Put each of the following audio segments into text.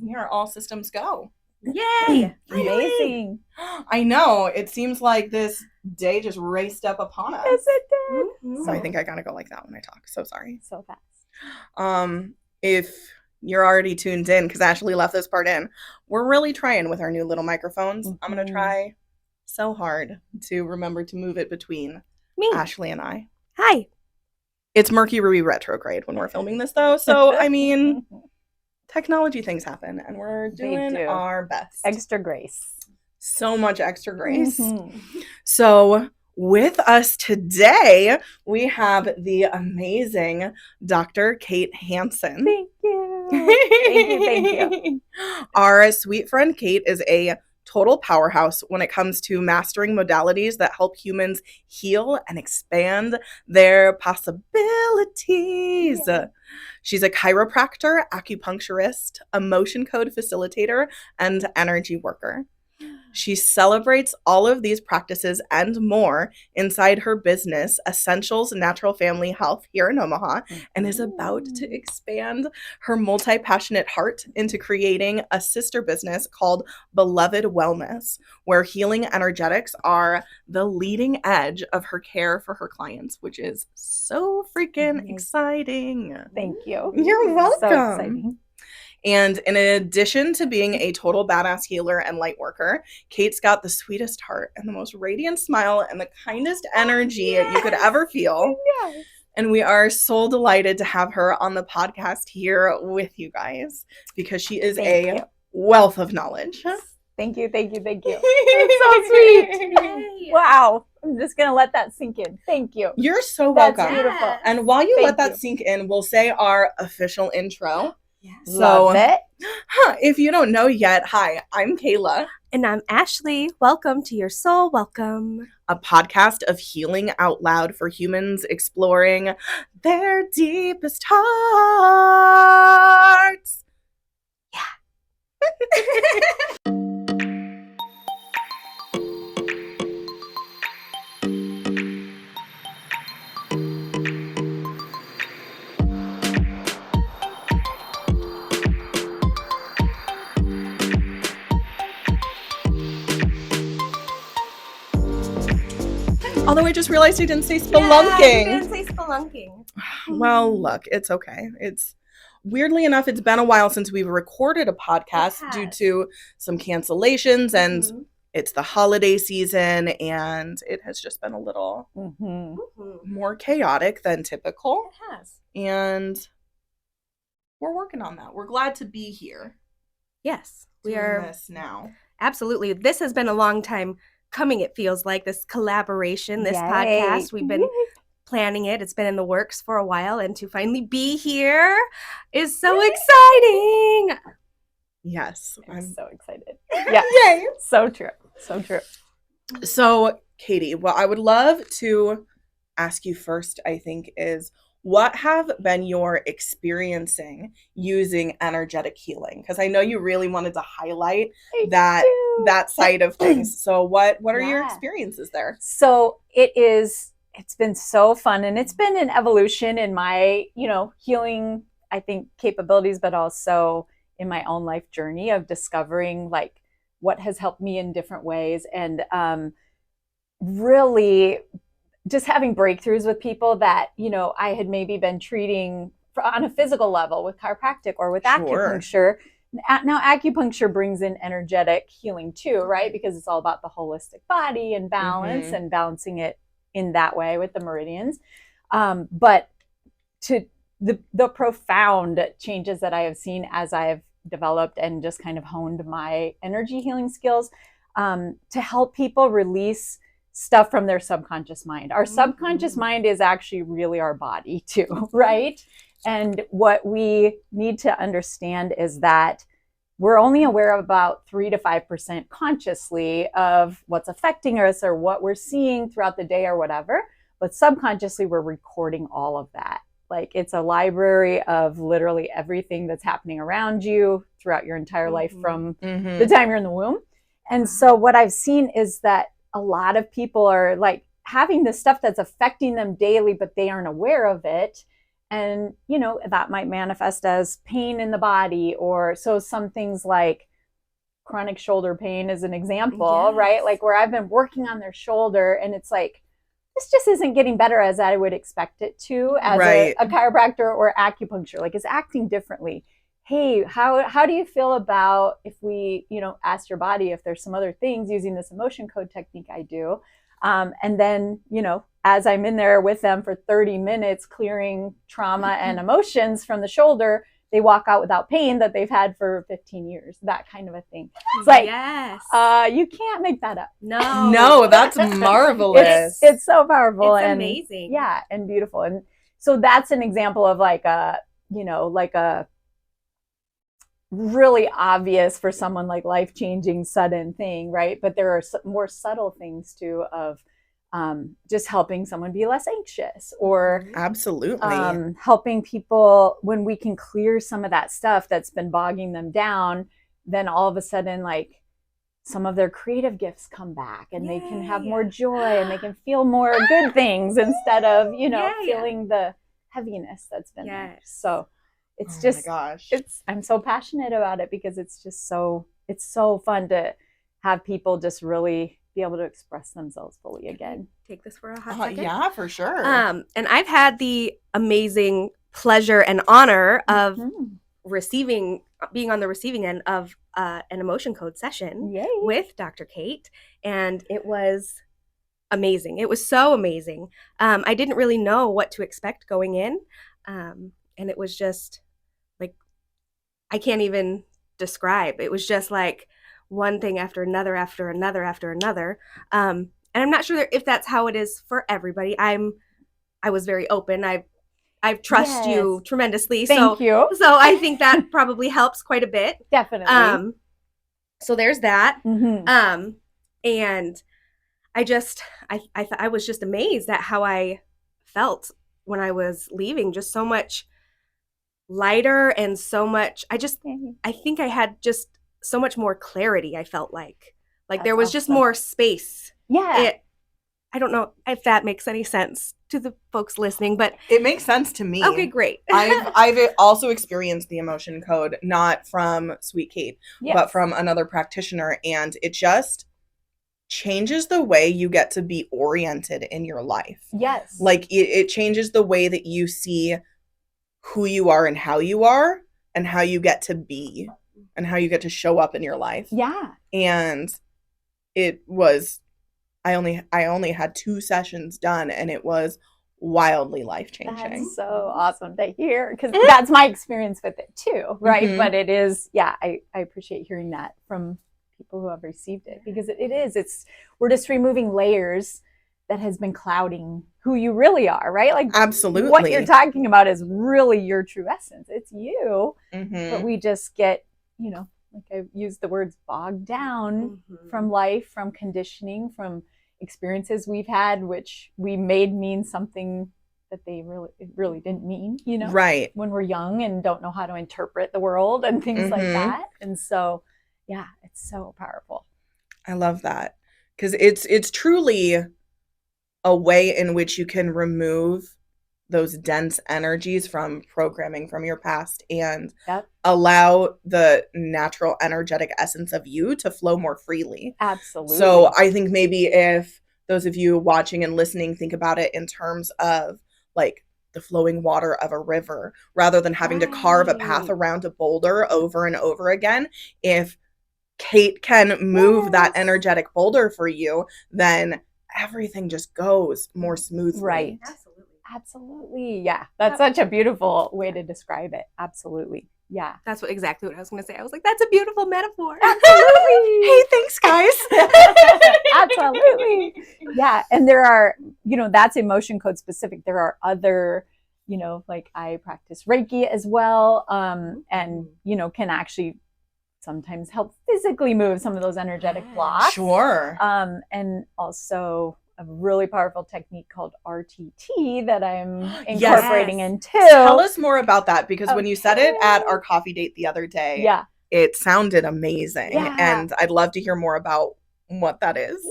we are all systems go. Yay! Amazing. I know. It seems like this day just raced up upon us. Yes, it did. Mhm. So I think I gotta go like that when I talk. So sorry. So fast. If you're already tuned in, because Ashley left this part in, we're really trying with our new little microphones. I'm gonna try so hard to remember to move it between Me. Ashley and I. Hi. It's Mercury retrograde when we're filming this, though. So, I mean, technology things happen, and we're doing do. our best. Extra grace. So much extra grace. Mhm. So, with us today, we have the amazing Dr. Kate Hansen. Thank you. Thank you. Our sweet friend Kate is a total powerhouse when it comes to mastering modalities that help humans heal and expand their possibilities. Yay. She's a chiropractor, acupuncturist, emotion code facilitator, and energy worker. She celebrates all of these practices and more inside her business, Essentials Natural Family Health, here in Omaha, and is about to expand her multi-passionate heart into creating a sister business called Beloved Wellness, where healing energetics are the leading edge of her care for her clients, which is so freaking exciting. Thank you. You're welcome. So exciting. And in addition to being a total badass healer and light worker, Kate's got the sweetest heart and the most radiant smile and the kindest energy you could ever feel. Yes. And we are so delighted to have her on the podcast here with you guys because she is wealth of knowledge. Thank you. That's so sweet. Wow. I'm just going to let that sink in. Thank you. You're so welcome. That's beautiful. And while you Thank let that you. sink in, we'll say our official intro. Yes. Love it. If you don't know yet, hi, I'm Kayla. And I'm Ashley. Welcome to Your Soul Welcome, A podcast of healing out loud for humans exploring their deepest hearts. Yeah. Although I just realized I didn't say Yeah, spelunking. you didn't say spelunking. Well, look, it's okay. It's weirdly enough, it's been a while since we've recorded a podcast It due has. to some cancellations, and Mhm. it's the holiday season, and it has just been a little Mm-hmm. Mhm. more chaotic than typical. It has. And we're working on that. We're glad to be here. Yes, we doing are. this now. Absolutely. This has been a long time coming, it feels like, this collaboration, this Yay. podcast. We've been planning it. It's been in the works for a while, and to finally be here is so exciting. Yes. I'm I'm so excited. Yeah. Yay. So true. So true. So, Katie, what I would love to ask you first, I think, is what have been your experiencing using energetic healing? Because I know you really wanted to highlight I that do. that side of things. So what are your Yeah. experiences there? So it's been so fun, and it's been an evolution in my, healing, I think, capabilities, but also in my own life journey of discovering like what has helped me in different ways. And really just having breakthroughs with people that, I had maybe been treating on a physical level with chiropractic or with acupuncture. Now, acupuncture brings in energetic healing too, right? Because it's all about the holistic body and balance and balancing it in that way with the meridians. But to the profound changes that I have seen as I have developed and just kind of honed my energy healing skills to help people release stuff from their subconscious mind. Our subconscious mind is actually really our body too, right? And what we need to understand is that we're only aware of about 3 to 5% consciously of what's affecting us or what we're seeing throughout the day or whatever. But subconsciously, we're recording all of that. Like it's a library of literally everything that's happening around you throughout your entire life from the time you're in the womb. And so what I've seen is that a lot of people are like having this stuff that's affecting them daily, but they aren't aware of it. And, you know, that might manifest as pain in the body, or so some things like chronic shoulder pain is an example, right? Like where I've been working on their shoulder and it's like, this just isn't getting better as I would expect it to as a chiropractor or acupuncture. Like it's acting differently. Hey, how do you feel about if we, you know, ask your body if there's some other things using this emotion code technique I do. And then, you know, as I'm in there with them for 30 minutes, clearing trauma and emotions from the shoulder, they walk out without pain that they've had for 15 years, that kind of a thing. It's like, you can't make that up. No, that's marvelous. It's so powerful. It's and amazing. Yeah, and beautiful. And so that's an example of like a, you know, like a really obvious for someone like life-changing sudden thing, right? But there are more subtle things too of just helping someone be less anxious, or absolutely helping people when we can clear some of that stuff that's been bogging them down, then all of a sudden like some of their creative gifts come back and they can have more joy and they can feel more good things instead of, you know, feeling the heaviness that's been there. So it's just, I'm so passionate about it because it's just it's so fun to have people just really be able to express themselves fully again. Take this for a hot second. Yeah, for sure. And I've had the amazing pleasure and honor of being on the receiving end of an emotion code session with Dr. Kate. And it was amazing. It was so amazing. I didn't really know what to expect going in. And it was just like, I can't even describe. It was just like one thing after another, after another, after another. And I'm not sure if that's how it is for everybody. I was very open. I trust you tremendously. Thank you. So I think that probably helps quite a bit. Definitely. So there's that. And I was just amazed at how I felt when I was leaving. Just so much lighter and so much. I think I had just so much more clarity. I felt like there was just more space. I don't know if that makes any sense to the folks listening, but it makes sense to me. Okay, great. I've also experienced the emotion code, not from Sweet Kate, but from another practitioner, and it just changes the way you get to be oriented in your life. Yes. Like it changes the way that you see who you are and how you are and how you get to be and how you get to show up in your life. Yeah. And it was, I only had 2 sessions done and it was wildly life-changing. That's so awesome to hear, because that's my experience with it too, right? But it is, I appreciate hearing that from people who have received it, because we're just removing layers that has been clouding who you really are, right? Like absolutely what you're talking about is really your true essence. It's you, but we just get, you know, like I used the words, bogged down from life, from conditioning, from experiences we've had, which we made mean something that they really didn't mean, you know, right, when we're young and don't know how to interpret the world and things like that. And so it's so powerful. I love that, because it's truly a way in which you can remove those dense energies from programming from your past and allow the natural energetic essence of you to flow more freely. Absolutely. So I think maybe if those of you watching and listening think about it in terms of like the flowing water of a river, rather than having to carve a path around a boulder over and over again, if Kate can move that energetic boulder for you, then everything just goes more smoothly. Right. Absolutely. Yeah. That's such a beautiful way to describe it. Absolutely. Yeah. That's exactly what I was going to say. I was like, that's a beautiful metaphor. Absolutely. Hey, thanks, guys. Absolutely. Yeah. And there are, you know, that's emotion code specific. There are other, you know, like I practice Reiki as well. And, you know, can actually sometimes help physically move some of those energetic blocks. Sure. And also a really powerful technique called RTT that I'm incorporating into. Tell us more about that, because when you said it at our coffee date the other day, it sounded amazing. And I'd love to hear more about what that is.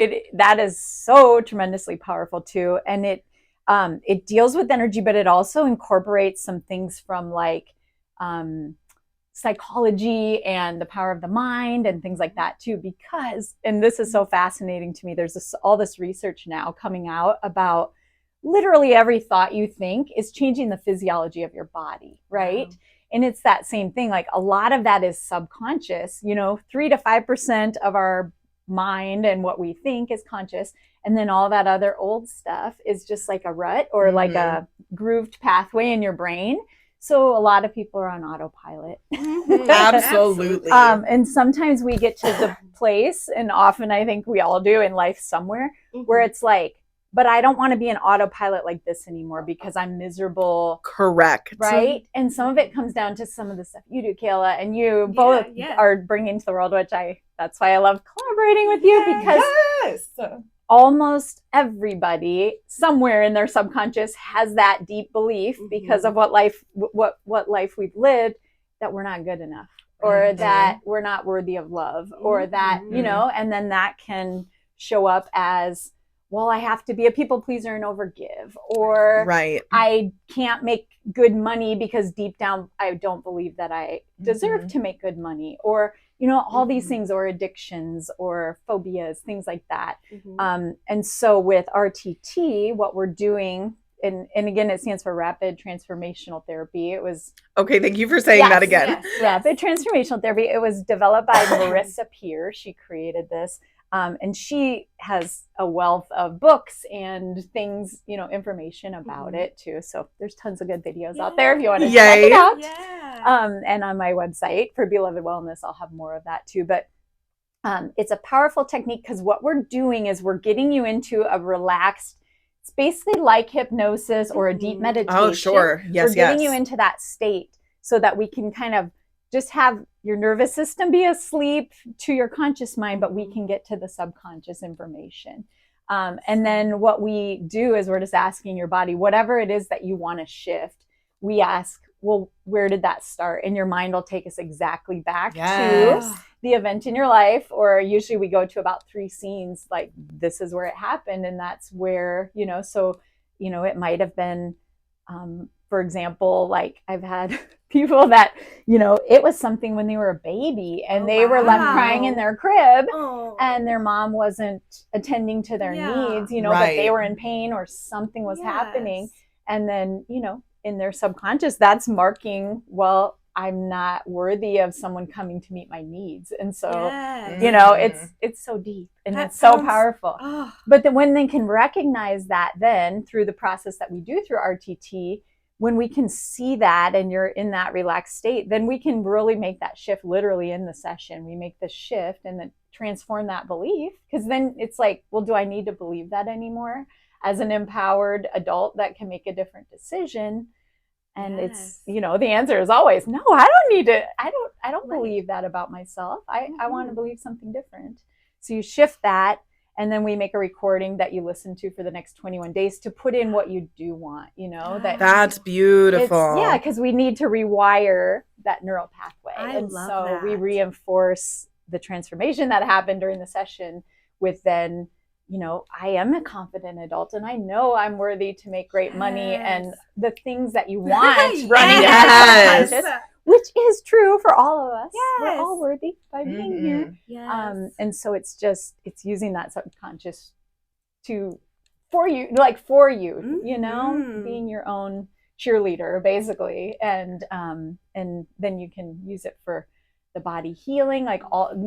Yay! That is so tremendously powerful too. And it it deals with energy, but it also incorporates some things from like psychology and the power of the mind and things like that too, because, and this is so fascinating to me, there's all this research now coming out about literally every thought you think is changing the physiology of your body, right? Wow. And it's that same thing. Like a lot of that is subconscious, 3 to 5% of our mind and what we think is conscious. And then all that other old stuff is just like a rut or like a grooved pathway in your brain. So a lot of people are on autopilot. Absolutely. And sometimes we get to the place, and often I think we all do in life somewhere, where it's like, but I don't want to be an autopilot like this anymore because I'm miserable. Correct. Right? And some of it comes down to some of the stuff you do, Kayla, and you both are bringing to the world, which that's why I love collaborating with you, because almost everybody somewhere in their subconscious has that deep belief because of what life we've lived, that we're not good enough, or that we're not worthy of love, or that, and then that can show up as, well, I have to be a people pleaser and overgive, or I can't make good money because deep down I don't believe that I deserve to make good money, or all these things, or addictions or phobias, things like that. And so with RTT, what we're doing, and again, it stands for Rapid Transformational Therapy. It was okay. Thank you for saying that again. Rapid Transformational Therapy. It was developed by Marissa Peer. She created this. And she has a wealth of books and things, information about it too. So there's tons of good videos out there if you want to check it out. And on my website for Beloved Wellness, I'll have more of that too. But it's a powerful technique because what we're doing is we're getting you into a relaxed, it's basically like hypnosis or a deep meditation. Oh, sure. Yes, we're getting you into that state so that we can kind of just have your nervous system be asleep to your conscious mind, but we can get to the subconscious information. And then what we do is we're just asking your body, whatever it is that you want to shift, we ask, well, where did that start? And your mind will take us exactly back to the event in your life. Or usually we go to about 3 scenes, like this is where it happened. And that's where, so, it might have been, for example, like I've had people that, it was something when they were a baby and they were left crying in their crib and their mom wasn't attending to their needs, but they were in pain or something was happening. And then, in their subconscious, that's marking, well, I'm not worthy of someone coming to meet my needs. And so, it's so deep and it's so powerful. But then when they can recognize that, then through the process that we do through RTT, when we can see that and you're in that relaxed state, then we can really make that shift literally in the session. We make the shift and then transform that belief, because then it's like, well, do I need to believe that anymore as an empowered adult that can make a different decision? And it's, the answer is always, no, I don't need to, I don't believe that about myself. I want to believe something different. So you shift that. And then we make a recording that you listen to for the next 21 days to put in what you do want, That's beautiful. Because we need to rewire that neural pathway. We reinforce the transformation that happened during the session with then, I am a confident adult and I know I'm worthy to make great money and the things that you want running subconscious, which is true for all of us. We're all worthy by being here. And so it's using that subconscious for you, being your own cheerleader basically. And then you can use it for the body healing,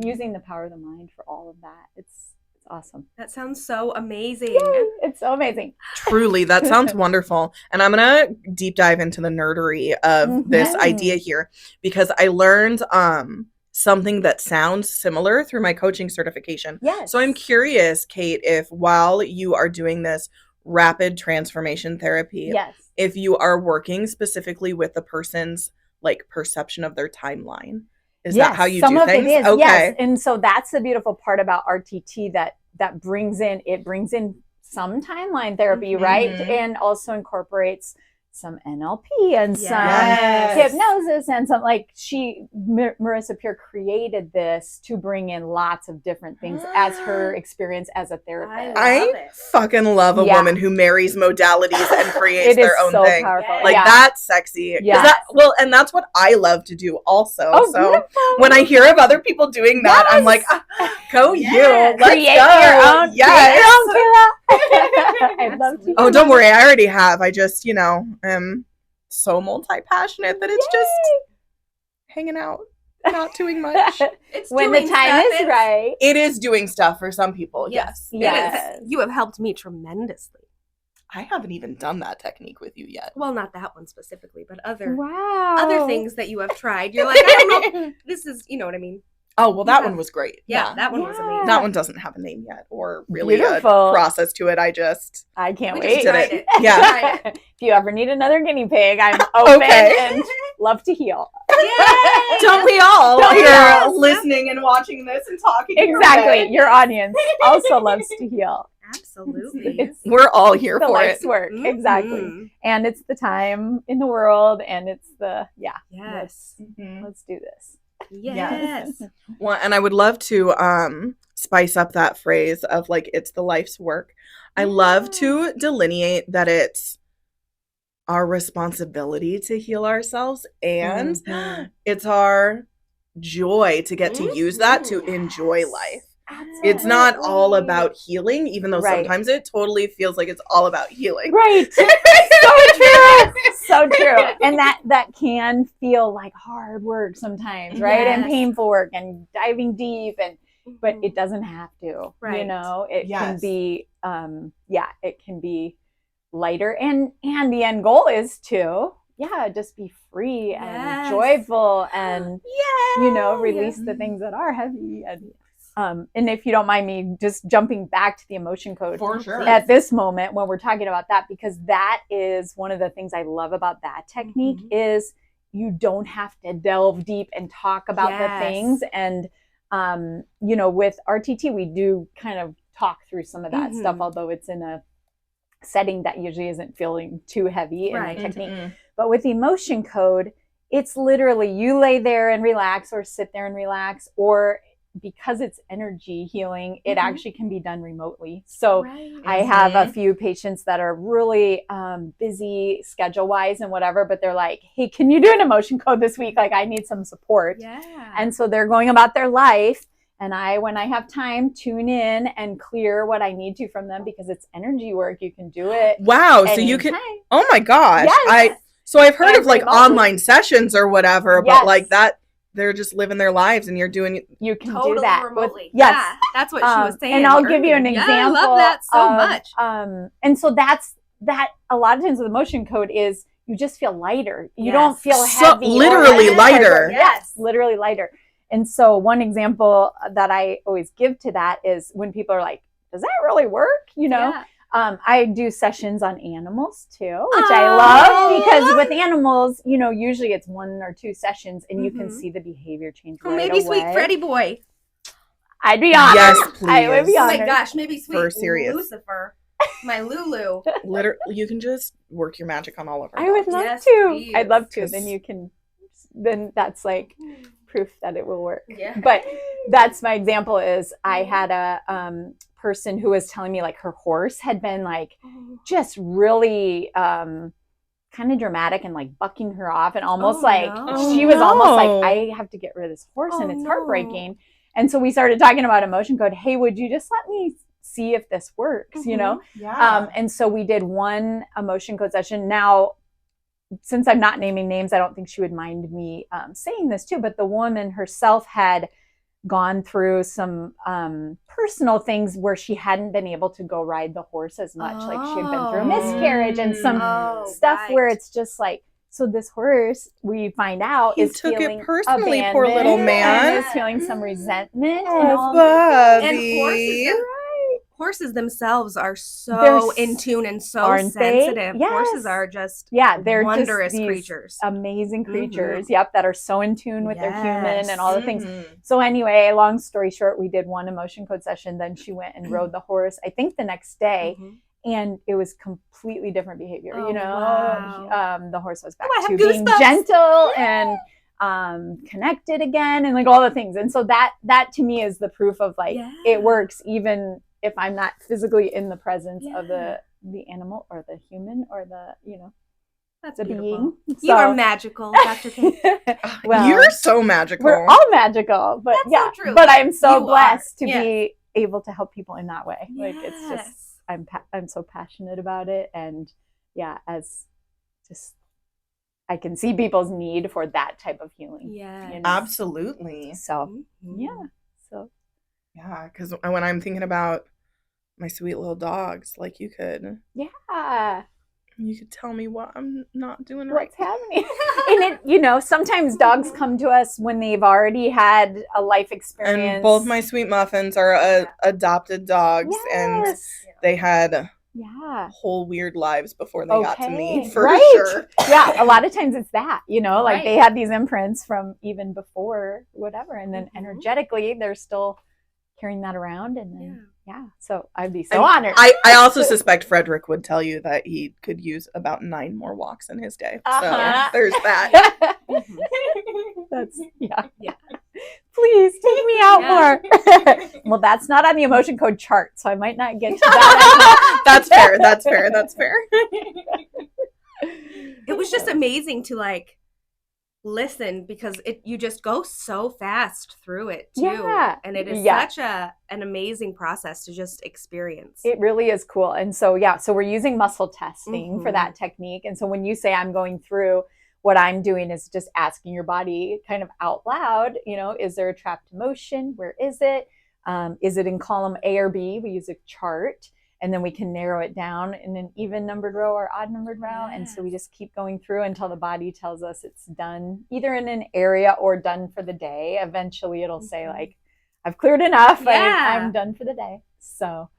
using the power of the mind for all of that. It's awesome. That sounds so amazing. Yay, it's so amazing. Truly, that sounds wonderful. And I'm going to deep dive into the nerdery of this idea here, because I learned something that sounds similar through my coaching certification. Yes. So I'm curious, Kate, if while you are doing this rapid transformation therapy, if you are working specifically with the person's perception of their timeline. Is that how you do things? It is, okay. Yes. And so that's the beautiful part about RTT that brings in some timeline therapy, right? And also incorporates some NLP and some hypnosis and some Marissa Peer created this to bring in lots of different things as her experience as a therapist. I fucking love a woman who marries modalities and creates their own thing. Powerful. Like that's sexy. And that's what I love to do also. So beautiful. When I hear of other people doing that, I'm like, go you. Let's create go. Your own. Yes. Create your own, I'd love to. Oh, don't worry. I already have. I just, am so multi-passionate that it's just hanging out, not doing much. It's when the time is right. It is doing stuff for some people. Yes. You have helped me tremendously. I haven't even done that technique with you yet. Well, not that one specifically, but other things that you have tried. You're like, I don't know. This is, you know what I mean? Oh, well, that one was great. Yeah, that one was amazing. That one doesn't have a name yet or really a process to it. I can't wait. Did it. Yeah. If you ever need another guinea pig, I'm open and love to heal. Yay! Don't we all here listening and watching this and talking? Exactly. Your audience also loves to heal. Absolutely. We're all here for life's it. work. Mm-hmm. Exactly. And it's the time in the world and it's the, let's do this. Yes. Well, and I would love to spice up that phrase of like, it's the life's work. I love to delineate that it's our responsibility to heal ourselves and it's our joy to get to use that to enjoy life. Absolutely. It's not all about healing, even though sometimes it totally feels like it's all about healing. Right. So true. So true. And that can feel like hard work sometimes, right? And painful work and diving deep but it doesn't have to. Right. It can be it can be lighter and the end goal is to just be free and joyful and release the things that are heavy and if you don't mind me just jumping back to the emotion code for sure at this moment when we're talking about that, because that is one of the things I love about that technique is you don't have to delve deep and talk about the things. And, with RTT, we do kind of talk through some of that stuff, although it's in a setting that usually isn't feeling too heavy in the technique. But with the emotion code, it's literally you lay there and relax or sit there and relax, or because it's energy healing, it actually can be done remotely. So I have a few patients that are really busy schedule wise and whatever, but they're like, hey, can you do an emotion code this week? Like I need some support. And so they're going about their life. And when I have time, tune in and clear what I need to from them because it's energy work. You can do it. Wow. So you can, oh my gosh. Yes. So I've heard of like online sessions or whatever, but like that, they're just living their lives and you can totally do that remotely. That's what she was saying. And I'll give you an example. I love that so much. And so that's a lot of times with emotion code is you just feel lighter. You don't feel heavy. Literally lighter. Yes, literally lighter. And so one example that I always give to that is when people are like, does that really work? I do sessions on animals too, which I love because with animals, usually it's 1 or 2 sessions and you can see the behavior change right maybe away. Sweet Freddy Boy. I'd be honored. Yes, please. I would be honored. Oh my gosh, maybe Sweet Lucifer. My Lulu. Literally, you can just work your magic on all of our I would love to. Please. I'd love to. Then that's like proof that it will work. Yeah. But that's my example is I had a person who was telling me like her horse had been like just really kind of dramatic and like bucking her off and almost she was almost like, I have to get rid of this horse and it's heartbreaking. And so we started talking about emotion code. Hey, would you just let me see if this works, and so we did one emotion code session. Now, since I'm not naming names, I don't think she would mind me saying this too, but the woman herself had gone through some personal things where she hadn't been able to go ride the horse as much. Like she had been through a miscarriage and some stuff where it's just like, so this horse, we find out, is feeling it personally, poor little man. And is feeling some resentment. And horses themselves are so in tune and so sensitive. Yes. Horses are just they're wondrous just creatures. Amazing creatures, that are so in tune with their human and all the things. So anyway, long story short, we did one emotion code session. Then she went and rode the horse, I think the next day. And it was completely different behavior, Oh, you know. wow. The horse was back Oh, I to have being goosebumps. gentle and connected again, and like all the things. And so that to me is the proof of like it works even if I'm not physically in the presence of the animal or the human or the, you know, that's the beautiful. being. You are magical, Dr. Kate. Well, you're so magical. We're all magical, but That's so true. but I'm so You blessed to Yes. be able to help people in that way. Yes. Like it's just I'm so passionate about it, and as just I can see people's need for that type of healing. Yeah, you know? Absolutely. So because when I'm thinking about my sweet little dogs, like you could tell me what I'm not doing right. What's happening? And it, you know, sometimes dogs come to us when they've already had a life experience. And both my sweet muffins are adopted dogs, and they had whole weird lives before they got to me, for sure. A lot of times it's that, you know, like they had these imprints from even before whatever, and then energetically they're still carrying that around, and then so I'd be so honored. I also suspect Frederick would tell you that he could use about 9 more walks in his day. So there's that. That's please take me out more. Well, that's not on the emotion code chart, so I might not get to that. That's fair. It was just amazing to like listen, because you just go so fast through it too, and it is such an amazing process to just experience. It really is cool. And so so we're using muscle testing for that technique. And so when you say I'm going through, what I'm doing is just asking your body kind of out loud, you know, is there a trapped emotion? Where is it? Is it in column A or B? We use a chart, and then we can narrow it down in an even numbered row or odd numbered row. And so we just keep going through until the body tells us it's done, either in an area or done for the day. Eventually it'll say like, I've cleared enough. I'm done for the day. So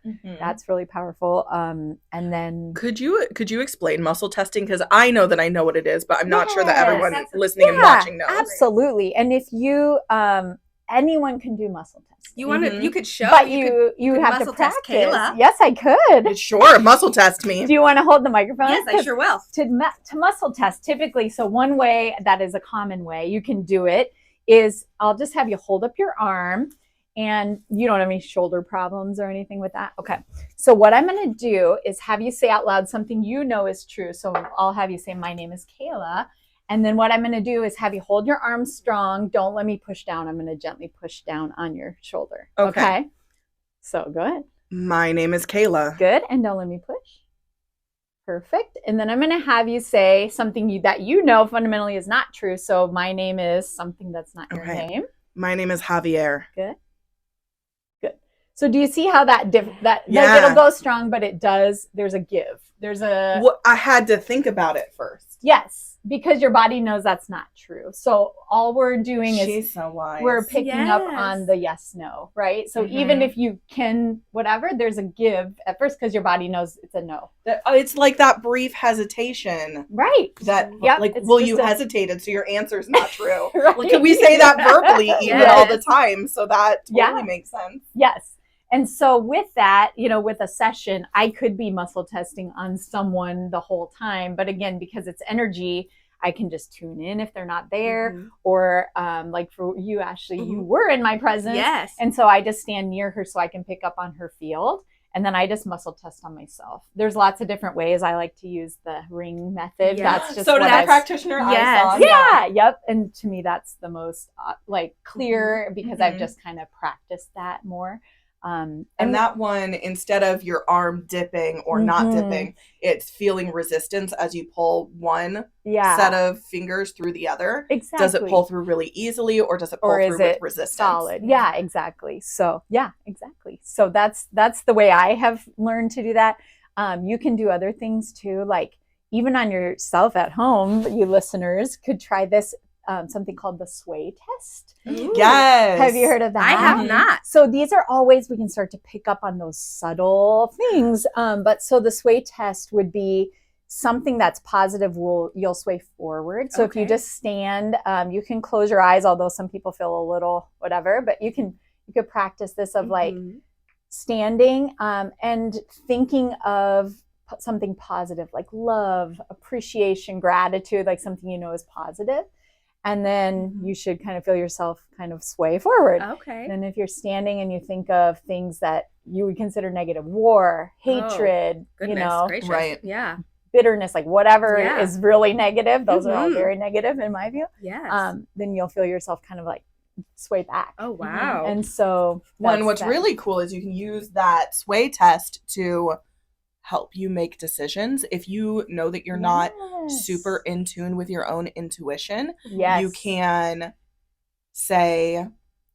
that's really powerful. And then could you explain muscle testing? Because I know that I know what it is, but I'm not sure that everyone listening and watching knows. Absolutely. And if you anyone can do muscle testing. You could show, but you have to practice. Kayla. Yes, I could. Sure, muscle test me. Do you want to hold the microphone? Yes, I sure will. To muscle test, typically, so one way that is a common way you can do it is I'll just have you hold up your arm, and you don't have any shoulder problems or anything with that. Okay. So what I'm going to do is have you say out loud something you know is true. So I'll have you say, my name is Kayla. And then what I'm going to do is have you hold your arm strong. Don't let me push down. I'm going to gently push down on your shoulder. Okay. So go ahead. My name is Kayla. Good. And don't let me push. Perfect. And then I'm going to have you say something that you know fundamentally is not true. So my name is something that's not your name. My name is Javier. Good. Good. So do you see how like it'll go strong, but it does, there's a give. I had to think about it first. Yes. Because your body knows that's not true. So all we're doing is so wise. We're picking up on the yes, no, right? So even if you can, whatever, there's a give at first because your body knows it's a no. It's like that brief hesitation. Right. That, you hesitated, so your answer's not true. Right. Like, we say that verbally even all the time, so that totally makes sense. Yes. And so with that, you know, with a session, I could be muscle testing on someone the whole time. But again, because it's energy, I can just tune in if they're not there. Or like for you, Ashley, you were in my presence. Yes. And so I just stand near her so I can pick up on her field. And then I just muscle test on myself. There's lots of different ways. I like to use the ring method. Yeah. That's just so did that practitioner I saw. Yeah. Yep. And to me, that's the most clear because I've just kind of practiced that more. And that one, instead of your arm dipping or not dipping, it's feeling resistance as you pull one set of fingers through the other. Exactly. Does it pull through really easily, or does it pull through with resistance? Solid. Yeah, exactly. So exactly. So that's the way I have learned to do that. You can do other things too, like even on yourself at home. You listeners could try this. Something called the sway test. Ooh. Yes. Have you heard of that? I have not. So these are all ways we can start to pick up on those subtle things. But so the sway test would be something that's positive. You'll sway forward. So if you just stand, you can close your eyes, although some people feel a little whatever, but you could practice this of like standing and thinking of something positive, like love, appreciation, gratitude, like something you know is positive. And then you should kind of feel yourself kind of sway forward. Okay. And if you're standing and you think of things that you would consider negative, war, hatred, you know, gracious. Right. Yeah. bitterness, like whatever is really negative, those are all very negative in my view. Yes. Then you'll feel yourself kind of like sway back. Oh, wow. And so what's really cool is you can use that sway test to help you make decisions. If you know that you're not super in tune with your own intuition, you can say,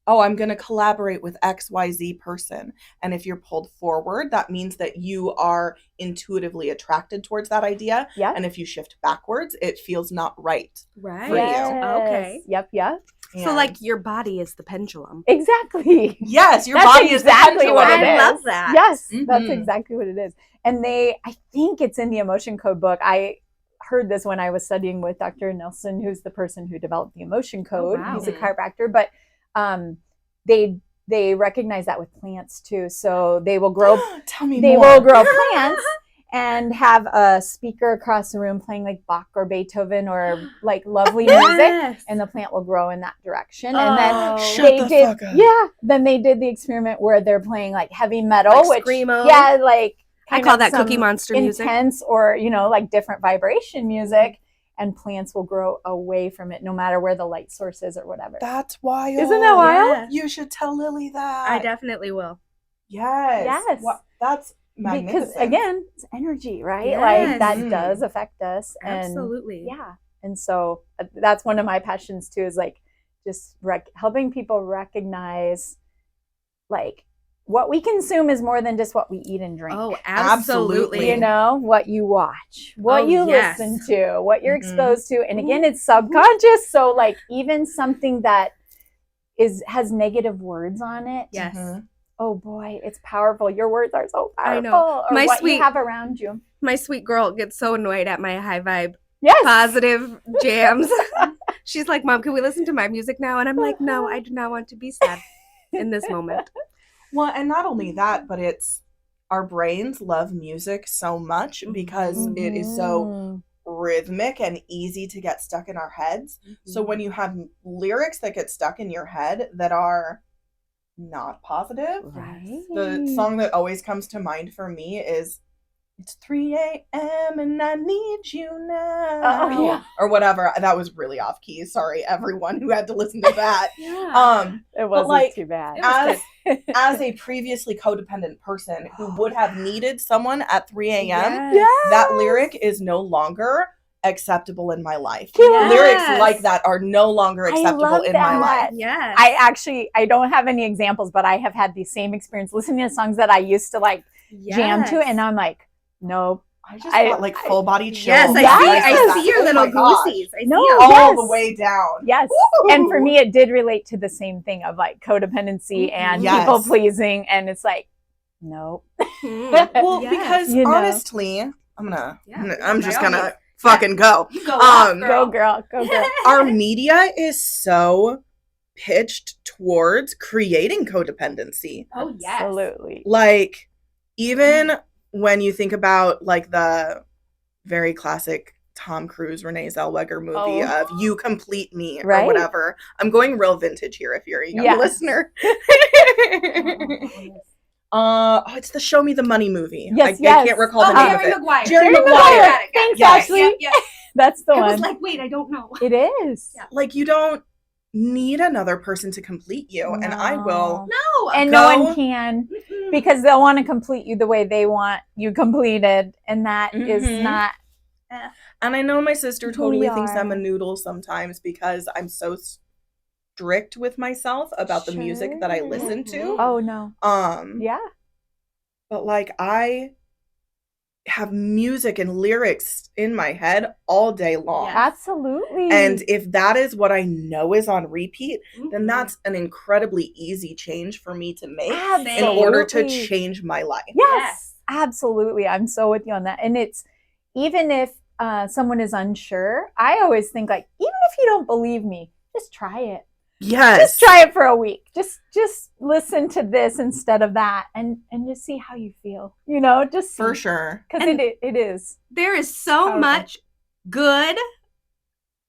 oh, I'm going to collaborate with XYZ person. And if you're pulled forward, that means that you are intuitively attracted towards that idea. Yeah. And if you shift backwards, it feels not right. Right. For you. Okay. Yep. And so like your body is the pendulum. Exactly. Yes, your That's body exactly is the pendulum. what it is. I love that. Yes, that's exactly what it is. And I think it's in the emotion code book. I heard this when I was studying with Dr. Nelson, who's the person who developed the emotion code. Wow. He's a chiropractor, but they recognize that with plants too. So they will grow. Tell me they more. will grow plants and have a speaker across the room playing like Bach or Beethoven or like lovely music, and the plant will grow in that direction. And then then they did the experiment where they're playing like heavy metal, like which screamo. I call that Cookie Monster music. Intense or, you know, like different vibration music, and plants will grow away from it no matter where the light source is or whatever. That's wild. Isn't that wild? You should tell Lily that. I definitely will. Yes. That's magnificent. Because again, it's energy, right? Yes. Like that does affect us. Absolutely. And, and so that's one of my passions too, is like just helping people recognize like what we consume is more than just what we eat and drink. Oh, absolutely. You know, what you watch, what you listen to, what you're exposed to. And again, it's subconscious. So like even something that has negative words on it. Yes. Oh boy, it's powerful. Your words are so powerful. I know. Or what you have around you. My sweet girl gets so annoyed at my high vibe, positive jams. She's like, Mom, can we listen to my music now? And I'm like, no, I do not want to be sad in this moment. Well, and not only that, but it's our brains love music so much because it is so rhythmic and easy to get stuck in our heads. So when you have lyrics that get stuck in your head that are not positive, the song that always comes to mind for me is "It's 3 a.m. and I need you now," or whatever. That was really off key. Sorry, everyone who had to listen to that. It wasn't too bad. As a previously codependent person who would have needed someone at 3 a.m., that lyric is no longer acceptable in my life. Lyrics like that are no longer acceptable in my life. I don't have any examples, but I have had the same experience listening to songs that I used to like jam to, and I'm like, nope. I just got like full body chills. Yes, I see your little goosies. I see all the way down. Yes. Woo! And for me, it did relate to the same thing of like codependency and people pleasing. And it's like, nope. Well, because honestly, I'm just gonna fucking go. Go girl. Our media is so pitched towards creating codependency. Oh, yes. Absolutely. Like, even when you think about like the very classic Tom Cruise, Renee Zellweger movie of "You Complete Me" or whatever. I'm going real vintage here if you're a young listener. It's the Show Me the Money movie. I can't recall the name of it. Jerry Maguire. Thanks, Ashley. That's the one. I was like, wait, I don't know. It is. Like, you don't need another person to complete you, and I will. No, and no one can, because they'll want to complete you the way they want you completed, and that is not. And I know my sister totally thinks I'm a noodle sometimes because I'm so strict with myself about the music that I listen to. Oh no. But like, I have music and lyrics in my head all day long. Absolutely. And if that is what I know is on repeat, then that's an incredibly easy change for me to make in order to change my life. Yes, absolutely. I'm so with you on that. And it's, even if someone is unsure, I always think like, even if you don't believe me, just try it. Yes. Just try it for a week. Just listen to this instead of that, and just see how you feel. You know, just for sure. Because it is. There is so much good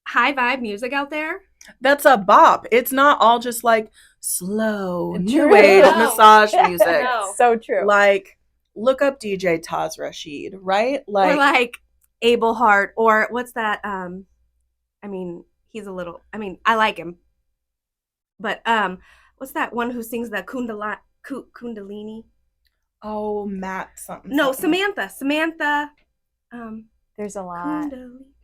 high vibe music out there. That's a bop. It's not all just like slow new wave massage music. No. So true. Like, look up DJ Taz Rashid, right? Or like Abel Hart, or what's that? I mean, he's a little. I mean, I like him, but what's that one who sings the Kundalini? Oh, Matt something. No, something. Samantha. There's a lot.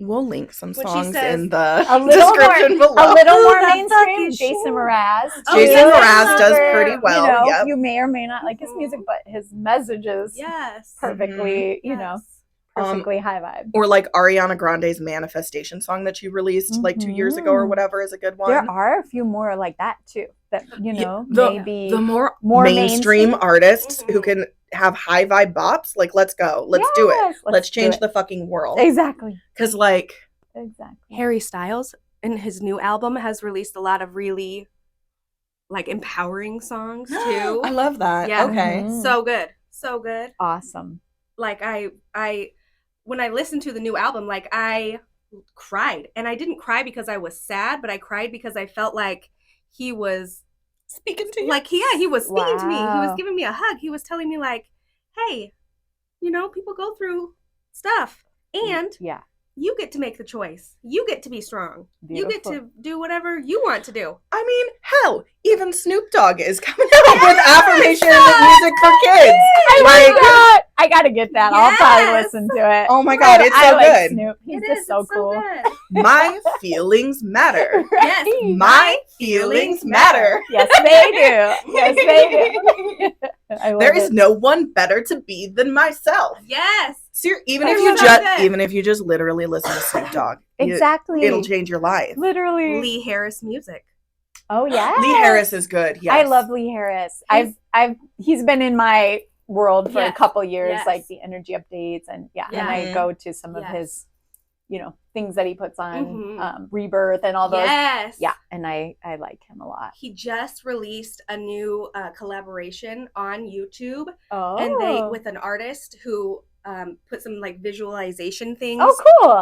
We'll link some What songs says, in the description below. A little more mainstream. Jason Mraz. Jason Mraz does pretty well. You know, yep. You may or may not like his music, but his messages, perfectly, you know, perfectly high vibe. Or like Ariana Grande's Manifestation song that she released like 2 years ago or whatever is a good one. There are a few more like that too. That maybe the more mainstream artists who can have high vibe bops, like let's go, let's do it, let's change the fucking world. Exactly. Because like Harry Styles in his new album has released a lot of really like empowering songs too. I love that. Yeah. Okay. So good. Awesome. Like I when I listened to the new album, like I cried, and I didn't cry because I was sad, but I cried because I felt like he was speaking to you. Like, he was speaking to me. He was giving me a hug. He was telling me like, hey, you know, people go through stuff, and you get to make the choice. You get to be strong. Beautiful. You get to do whatever you want to do. I mean, hell, even Snoop Dogg is coming out with affirmation music for kids. I gotta get that. Yes. I'll probably listen to it. Oh my god, it's so good. Snoop. He's just so cool. My feelings matter. Yes, my feelings matter. Yes, they do. Yes, they do. There is no one better to be than myself. Yes. Even if you just literally listen to Snoop Dogg, it'll change your life. Literally. Lee Harris music. Oh yeah, Lee Harris is good. Yes. I love Lee Harris. He's been in my world for a couple years, like the energy updates and and I go to some of his, you know, things that he puts on, Rebirth and all those. Yes. Yeah, and I like him a lot. He just released a new collaboration on YouTube, and with an artist who put some like visualization things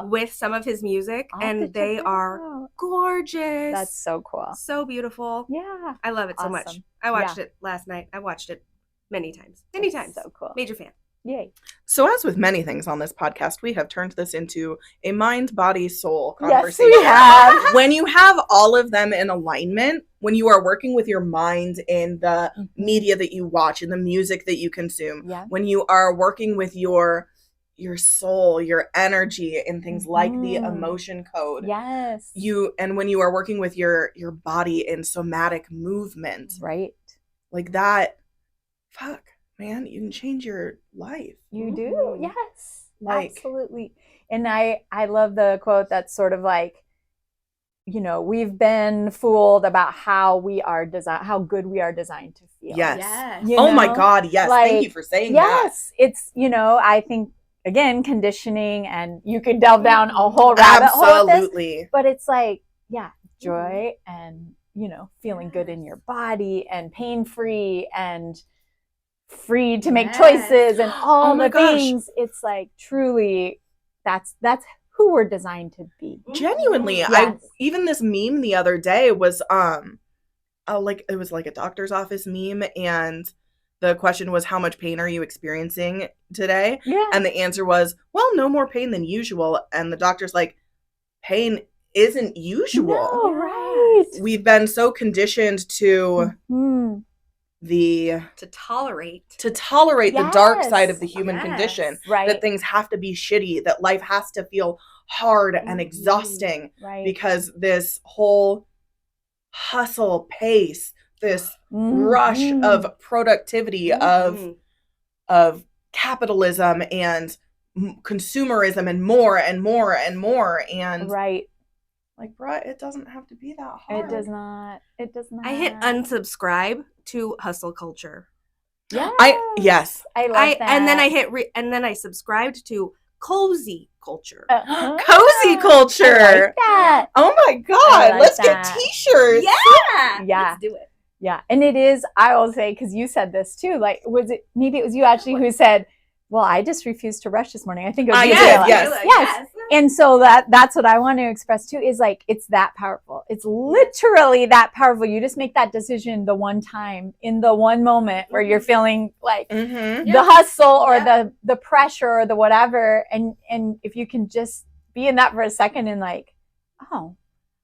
with some of his music, and they are gorgeous. That's so cool. So beautiful. Yeah. I love it so much. I watched it last night. I watched it many times. So cool. Major fan. Yay. So as with many things on this podcast, we have turned this into a mind, body, soul conversation. Yes, we have. When you have all of them in alignment, when you are working with your mind in the media that you watch, in the music that you consume, when you are working with your soul, your energy in things like the emotion code. Yes. And when you are working with your body in somatic movement. Right. Like that, fuck. Man, you can change your life. You do, yes, absolutely. And I love the quote that's sort of like, you know, we've been fooled about how how good we are designed to feel. Yes. My God, yes. Like, thank you for saying that. Yes, it's, you know, I think, again, conditioning, and you could delve down a whole rabbit hole with this, but it's like, joy and, you know, feeling good in your body and pain-free and free to make choices and all the things. It's like truly that's who we're designed to be. Genuinely. Even this meme the other day was it was like a doctor's office meme, and the question was, how much pain are you experiencing today? And the answer was, well, no more pain than usual. And the doctor's like, pain isn't usual. No, right. We've been so conditioned to to tolerate the dark side of the human condition, that things have to be shitty, that life has to feel hard and exhausting, because this whole hustle pace, this rush of productivity, of capitalism and consumerism and more and more and more, and like, bruh, it doesn't have to be that hard. It does not. I hit unsubscribe to hustle culture. Yeah. Yes. I like that. And then I hit and then I subscribed to cozy culture. Cozy culture. I like that. Oh my God. like Let's that. get t-shirts. Yeah. Let's do it. Yeah. And it is, I will say, because you said this too, like, maybe it was you actually who said, well, I just refused to rush this morning. I think it was you, Kayla. Yes. And so that's what I want to express too, is like, it's that powerful. It's literally that powerful. You just make that decision the one time in the one moment where you're feeling like the hustle or the pressure or the whatever. And if you can just be in that for a second and like, oh,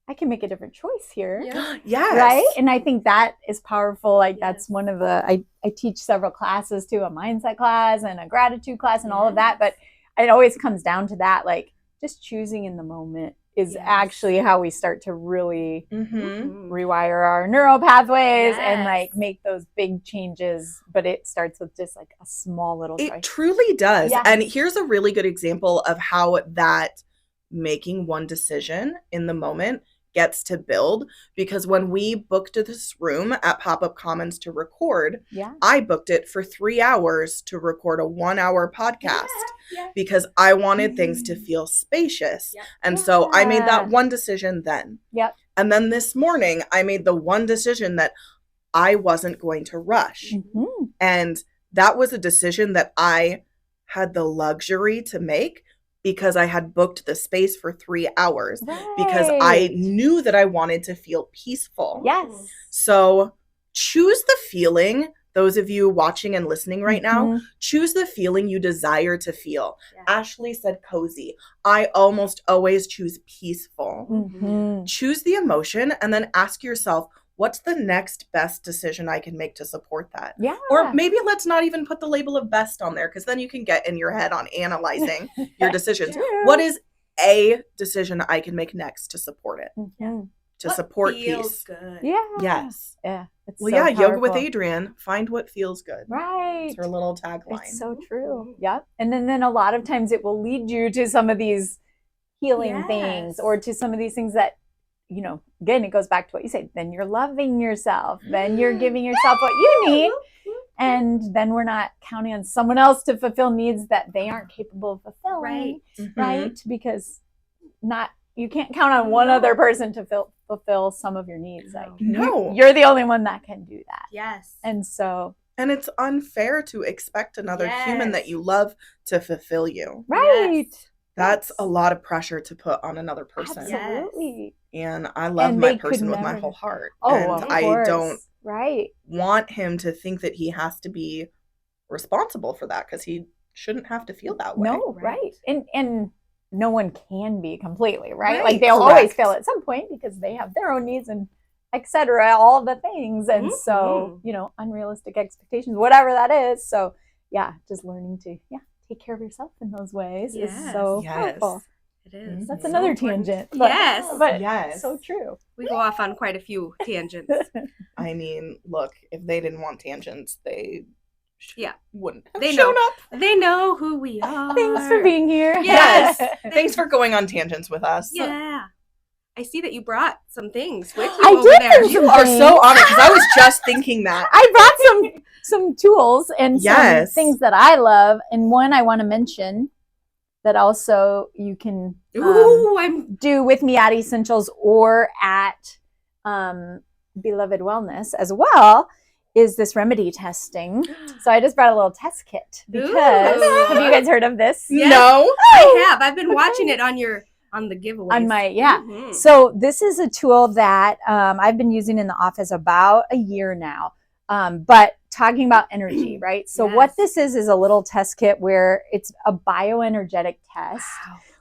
I can make a different choice here. Yes. Right? And I think that is powerful. Like that's one of the, I teach several classes too, a mindset class and a gratitude class and all of that. But it always comes down to that, like just choosing in the moment is actually how we start to really rewire our neural pathways and like make those big changes. But it starts with just like a small little choice. It truly does. Yeah. And here's a really good example of how that making one decision in the moment gets to build, because when we booked this room at Pop-Up Commons to record, I booked it for 3 hours to record a 1-hour podcast because I wanted things to feel spacious. And so I made that one decision then. And then this morning, I made the one decision that I wasn't going to rush. And that was a decision that I had the luxury to make because I had booked the space for 3 hours because I knew that I wanted to feel peaceful. So choose the feeling, those of you watching and listening right now, choose the feeling you desire to feel. Ashley said cozy. I almost always choose peaceful. Choose the emotion and then ask yourself, what's the next best decision I can make to support that? Or maybe let's not even put the label of best on there, because then you can get in your head on analyzing your decisions. What is a decision I can make next to support it? To support peace. Good. Yes. It's well, so Yoga with powerful. Adrienne. Find what feels good. Right. It's her little tagline. It's so true. Yep. And then a lot of times it will lead you to some of these healing things, or to some of these things that, you know, again, it goes back to what you say. Then you're loving yourself. Then you're giving yourself what you need. And then we're not counting on someone else to fulfill needs that they aren't capable of fulfilling. Right. Because you can't count on one other person to fulfill some of your needs. Like you're the only one that can do that. And so. And it's unfair to expect another human that you love to fulfill you. That's a lot of pressure to put on another person. Absolutely. And I love my person with my whole heart. And I don't want him to think that he has to be responsible for that, because he shouldn't have to feel that way. No, And no one can be completely, right? Like they'll always fail at some point because they have their own needs and etc. all the things. And so, you know, unrealistic expectations, whatever that is. So yeah, just learning to take care of yourself in those ways is so powerful. It is. That's another tangent. But so true. We go off on quite a few tangents. I mean, look, if they didn't want tangents, they wouldn't have shown shown up. They know who we are. Thanks for being here. Yes. Thanks for going on tangents with us. Yeah. I see that you brought some things with you. I over did. there. You are so honored, because I was just thinking that. I brought some tools and some things that I love, and one I want to mention that also you can do with me at Essentials or at Beloved Wellness as well, is this remedy testing. So I just brought a little test kit because have you guys heard of this? Yes. No, I have. I've been watching it on the giveaways. On my So this is a tool that I've been using in the office about a year now. But talking about energy, right? So what this is a little test kit where it's a bioenergetic test,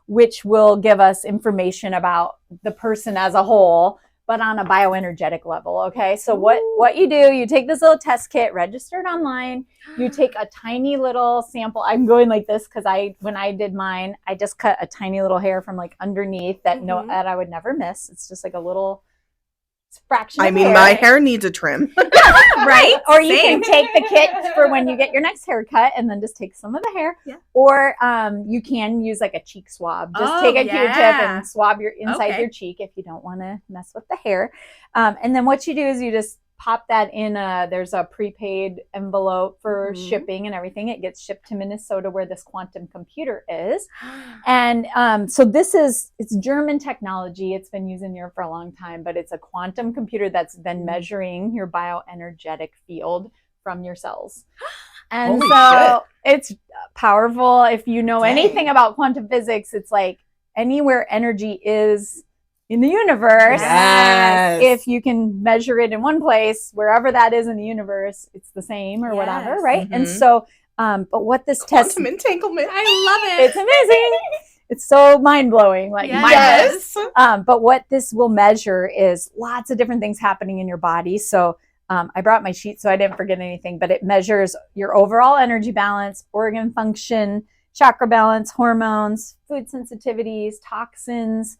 which will give us information about the person as a whole, but on a bioenergetic level. Okay. So what you do, you take this little test kit, registered online, you take a tiny little sample. I'm going like this because when I did mine, I just cut a tiny little hair from like underneath that that I would never miss. It's just like a little fraction of hair. My hair needs a trim. Right? Or you can take the kit for when you get your next haircut and then just take some of the hair. Or you can use like a cheek swab. Just take a Q-tip and swab your inside your cheek if you don't want to mess with the hair. And then what you do is you just pop that in there's a prepaid envelope for shipping and everything. It gets shipped to Minnesota where this quantum computer is. And so it's German technology. It's been used in Europe for a long time, but it's a quantum computer that's been measuring your bioenergetic field from your cells. And it's powerful. If you know anything about quantum physics, it's like anywhere energy is in the universe, if you can measure it in one place, wherever that is in the universe, it's the same or whatever, right? And so, but what this quantum entanglement, I love it. It's amazing. It's so mind-blowing, like but what this will measure is lots of different things happening in your body. So I brought my sheet so I didn't forget anything, but it measures your overall energy balance, organ function, chakra balance, hormones, food sensitivities, toxins,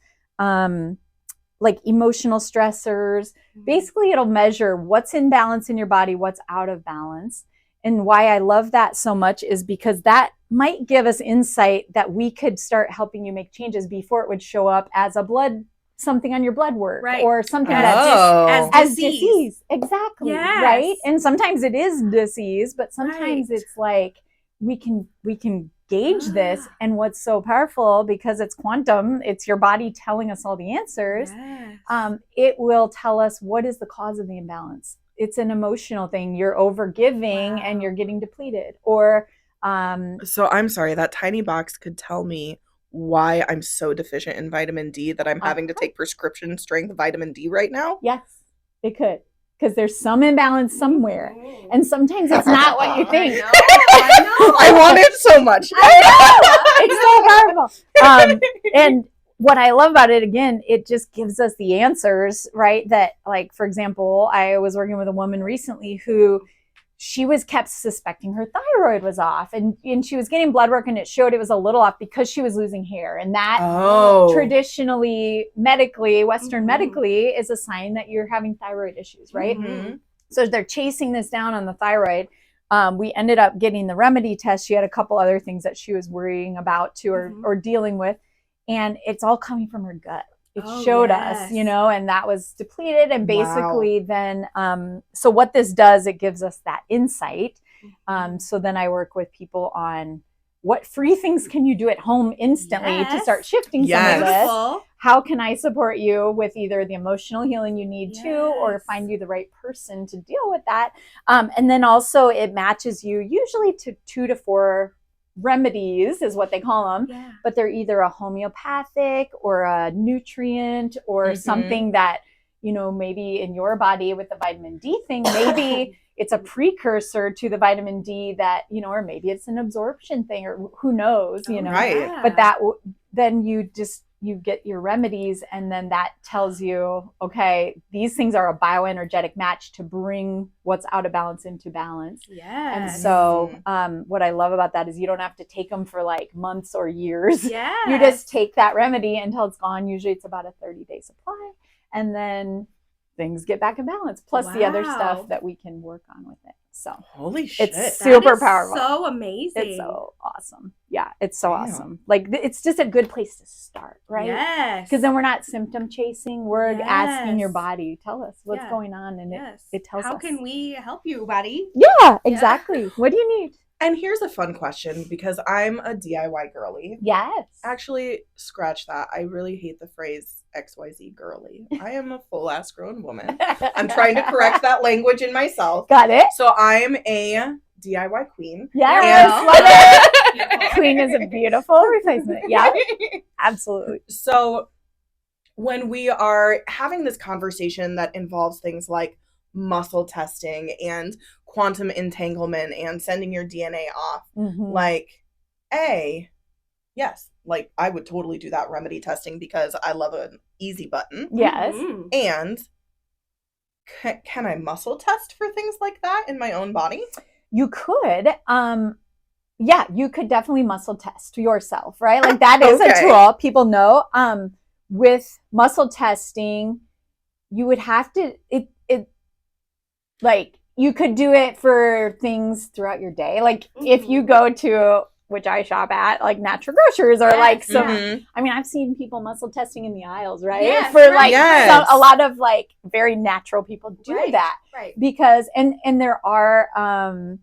like emotional stressors. Basically, it'll measure what's in balance in your body, what's out of balance. And why I love that so much is because that might give us insight that we could start helping you make changes before it would show up as something on your blood work, or something that's as disease. Exactly. Right. And sometimes it is disease, but sometimes it's like we can gauge this. And what's so powerful, because it's quantum, it's your body telling us all the answers. It will tell us what is the cause of the imbalance. It's an emotional thing. You're overgiving and you're getting depleted, or so I'm sorry, that tiny box could tell me why I'm so deficient in vitamin D that I'm having to take prescription strength vitamin D right now? Yes, it could. Because there's some imbalance somewhere. And sometimes it's not what you think. I know. I want it so much. I know. It's so powerful. And what I love about it, again, it just gives us the answers, right? That, like, for example, I was working with a woman recently who she kept suspecting her thyroid was off, and she was getting blood work and it showed it was a little off because she was losing hair. And that traditionally, medically, Western medically, is a sign that you're having thyroid issues, right? So they're chasing this down on the thyroid. We ended up getting the remedy test. She had a couple other things that she was worrying about too, or dealing with. And it's all coming from her gut. It showed us, and that was depleted. And basically then, so what this does, it gives us that insight. So then I work with people on what free things can you do at home instantly to start shifting some of this. How can I support you with either the emotional healing you need or find you the right person to deal with that? And then also it matches you usually to 2 to 4 remedies is what they call them, but they're either a homeopathic or a nutrient or something that, maybe in your body with the vitamin D thing, maybe it's a precursor to the vitamin D that, or maybe it's an absorption thing, or who knows, but that then you get your remedies, and then that tells you, okay, these things are a bioenergetic match to bring what's out of balance into balance. And so what I love about that is you don't have to take them for like months or years. You just take that remedy until it's gone. Usually it's about a 30-day supply, and then things get back in balance, plus the other stuff that we can work on with it. So holy shit, it's super powerful. So amazing. It's so awesome. Yeah, it's so awesome. Like, it's just a good place to start, right? Because then we're not symptom chasing. We're asking your body, tell us what's going on, and it tells us. How can we help you, buddy? Yeah, exactly. What do you need? And here's a fun question, because I'm a DIY girly. Yes. Actually, scratch that. I really hate the phrase XYZ girly. I am a full-ass grown woman. I'm trying to correct that language in myself. Got it. So I'm a DIY queen. Yes, love it. Queen is a beautiful replacement. Yeah, absolutely. So when we are having this conversation that involves things like muscle testing and quantum entanglement and sending your DNA off, like, yes, like I would totally do that remedy testing because I love an easy button. Yes. And can I muscle test for things like that in my own body? You could. Yeah, you could definitely muscle test yourself, right? Like, that is a tool. People know. With muscle testing, you would have to, like, you could do it for things throughout your day. Like, if you go to which I shop at, like Natural Grocers or like some, I mean, I've seen people muscle testing in the aisles, right? Yes, For like a lot of like very natural people do that. Right. Because, and there are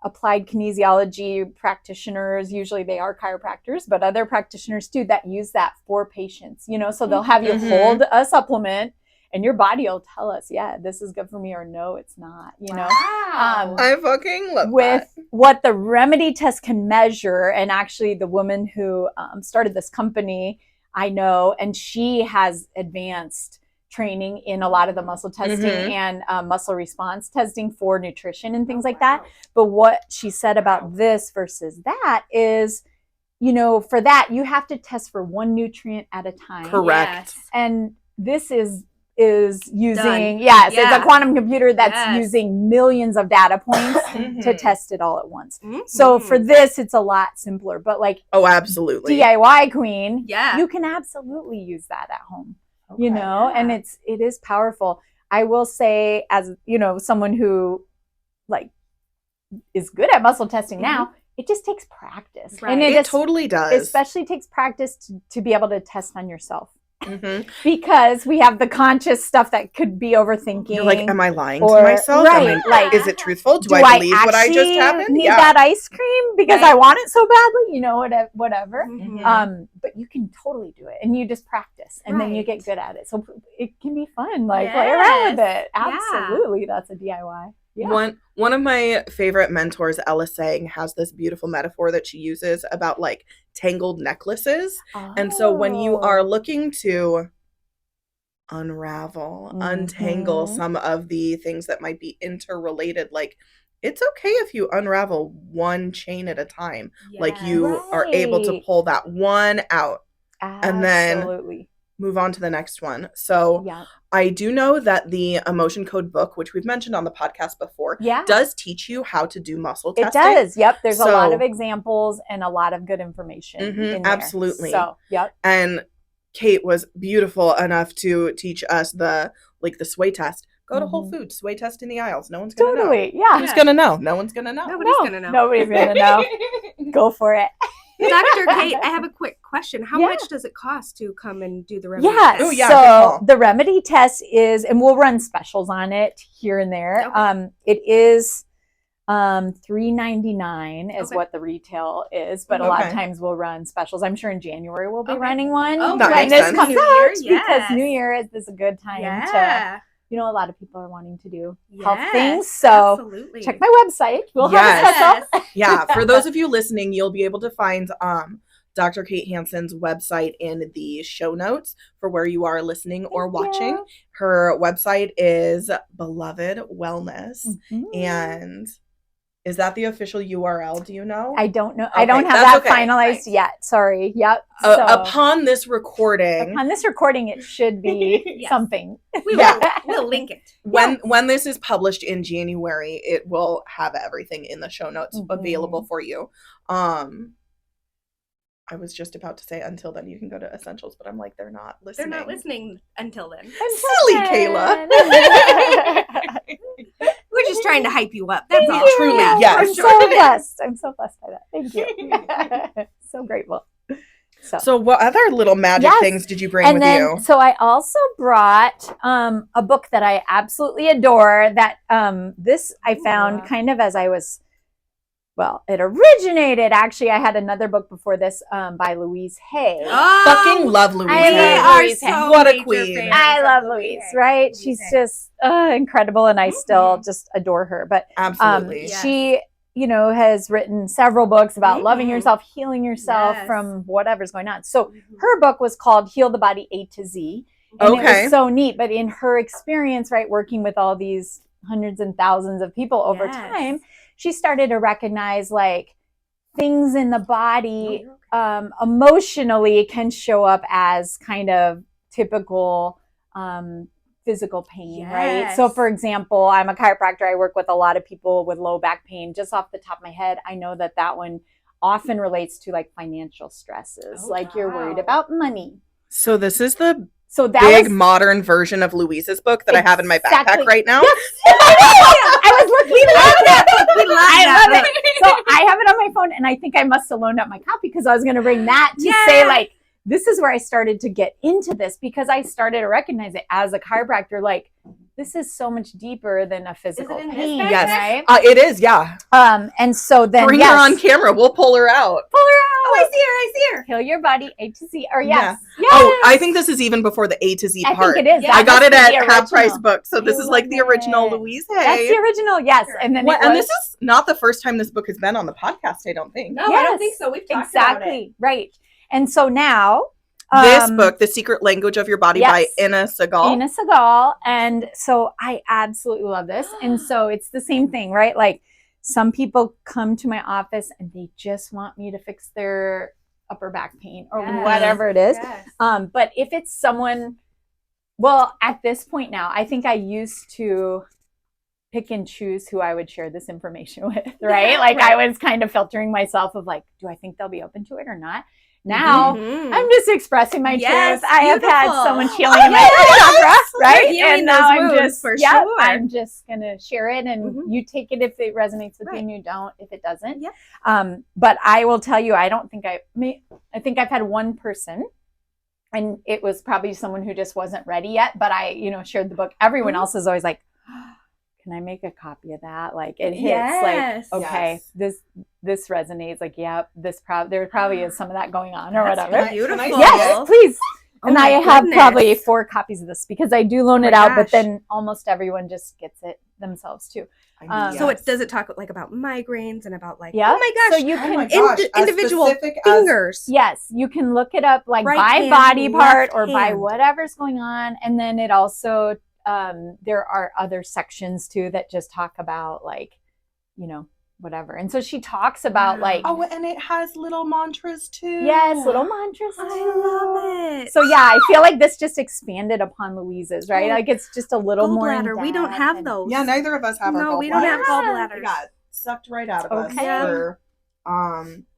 applied kinesiology practitioners, usually they are chiropractors, but other practitioners too that use that for patients, you know, so they'll have you hold a supplement and your body will tell us, yeah, this is good for me or no, it's not, you know. I fucking love with that. What the remedy test can measure, and actually the woman who started this company, I know, and she has advanced training in a lot of the muscle testing and muscle response testing for nutrition and things like that. But what she said about this versus that is, you know, for that, you have to test for one nutrient at a time. Correct. And this is using, it's a quantum computer that's using millions of data points to test it all at once. So for this, it's a lot simpler, but like, absolutely. DIY queen, you can absolutely use that at home, you know, and it is powerful. I will say, as you know, someone who like is good at muscle testing now, it just takes practice. Right. And it totally does. Especially takes practice to be able to test on yourself. Because we have the conscious stuff that could be overthinking. You're like, am I lying to myself? Right. Like, is it truthful? Do I believe what I just happened? Need that ice cream because I want it so badly? You know, whatever. But you can totally do it, and you just practice, and then you get good at it. So it can be fun. Like play around with it. Absolutely, that's a DIY. Yeah. One of my favorite mentors, Ella Sang, has this beautiful metaphor that she uses about like tangled necklaces. And so when you are looking to unravel, untangle some of the things that might be interrelated, like it's okay if you unravel one chain at a time. Like you are able to pull that one out and then move on to the next one. So I do know that the Emotion Code book, which we've mentioned on the podcast before, does teach you how to do muscle testing. It does. Yep. There's a lot of examples and a lot of good information in there. Absolutely. So, and Kate was beautiful enough to teach us the sway test. Go to Whole Foods, sway test in the aisles. No one's going to know. Yeah. Who's going to know? No one's going to know. Nobody's going to know. Nobody's going to know. Go for it. Dr. Kate, I have a quick question. How much does it cost to come and do the remedy test? Oh, yeah. So the remedy test is, and we'll run specials on it here and there. It is $3.99 is what the retail is, but a lot of times we'll run specials. I'm sure in January we'll be running one. Oh, when this comes out, because New Year is a good time to. You know, a lot of people are wanting to do health things. So check my website. We'll have a special. For those of you listening, you'll be able to find Dr. Kate Hansen's website in the show notes for where you are listening or watching. Her website is Beloved Wellness. And is that the official URL? Do you know? I don't know. Okay, I don't have that finalized yet. Sorry. Yep. So, upon this recording, it should be something. We'll link it. When this is published in January, it will have everything in the show notes available for you. I was just about to say until then you can go to Essentials, but I'm like, they're not listening. They're not listening until then. Silly Kayla. We're just trying to hype you up. That's all. Truly, yes. I'm so blessed. I'm so blessed by that. Thank you. So grateful. So what other little magic things did you bring with you? So I also brought a book that I absolutely adore that this I found kind of as I was, it originated, actually, I had another book before this by Louise Hay. Fucking love Louise Hay. What a queen. I love Louise, right? She's just incredible, and I still just adore her. But absolutely. She, you know, has written several books about loving yourself, healing yourself from whatever's going on. So her book was called Heal the Body A to Z. And it was so neat. But in her experience, right, working with all these hundreds and thousands of people over time, she started to recognize like things in the body emotionally can show up as kind of typical physical pain, right? So for example, I'm a chiropractor. I work with a lot of people with low back pain. Just off the top of my head, I know that one often relates to like financial stresses, like you're worried about money. So this is the big modern version of Louise's book that I have in my backpack right now. Yes. I was looking at that. I love it. So I have it on my phone, and I think I must have loaned out my copy because I was going to bring that to say, like, this is where I started to get into this, because I started to recognize it as a chiropractor. Like, this is so much deeper than a physical pain. Yes, right? It is. Yeah. And so then bring her on camera. We'll pull her out. Pull her out. Oh, I see her. Heal your body, A to Z. Or yes. Oh, I think this is even before the A to Z part. I think it is. I got it at Half Price Book, so this is like the original Louise Hay. That's the original, yes. And then and this is not the first time this book has been on the podcast, I don't think. No, I don't think so. We've talked about it. Right. And so now, this book, The Secret Language of Your Body by Ina Segal. Ina Segal. And so I absolutely love this. And so it's the same thing, right? Like, some people come to my office and they just want me to fix their upper back pain or whatever it is. Yes. But if it's someone, well, at this point now, I think I used to pick and choose who I would share this information with, right? I was kind of filtering myself of like, do I think they'll be open to it or not? Now I'm just expressing my truth. I have had so much healing in my chakra, right? And now I'm just gonna share it, and you take it if it resonates with you, and you don't if it doesn't. But I will tell you, I think I've had one person, and it was probably someone who just wasn't ready yet. But I, shared the book. Everyone else is always like, can I make a copy of that? Like, it hits like, okay, this resonates. Like, there probably is some of that going on or whatever. Beautiful. Yes, please. And I have probably 4 copies of this because I do loan it out, but then almost everyone just gets it themselves too. So does it talk like about migraines and about like, oh my gosh, so you can individual fingers. Yes, you can look it up like by body part or by whatever's going on. And then it also, there are other sections too that just talk about like, whatever. And so she talks about like, oh, and it has little mantras too. Yes, little mantras too. I love it. So yeah, I feel like this just expanded upon Louise's, right? Like, it's just a little more gallbladder. We don't have those. Yeah, neither of us have our gallbladders. No, we don't have gallbladders. They got sucked right out of us for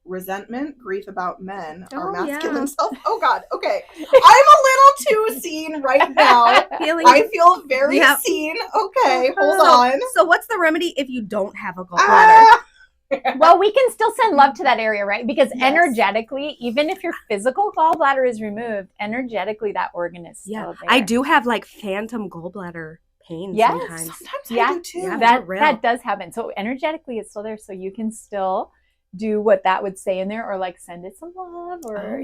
resentment, grief about men, our masculine self. Oh God, okay. I'm a little too seen right now. I feel very seen. Okay, hold on. So what's the remedy if you don't have a gallbladder? Well, we can still send love to that area, right? Because energetically, even if your physical gallbladder is removed, energetically that organ is still there. I do have like phantom gallbladder pain sometimes. I do too. Yeah, that does happen. So energetically it's still there, so you can still do what that would say in there, or like send it some love, or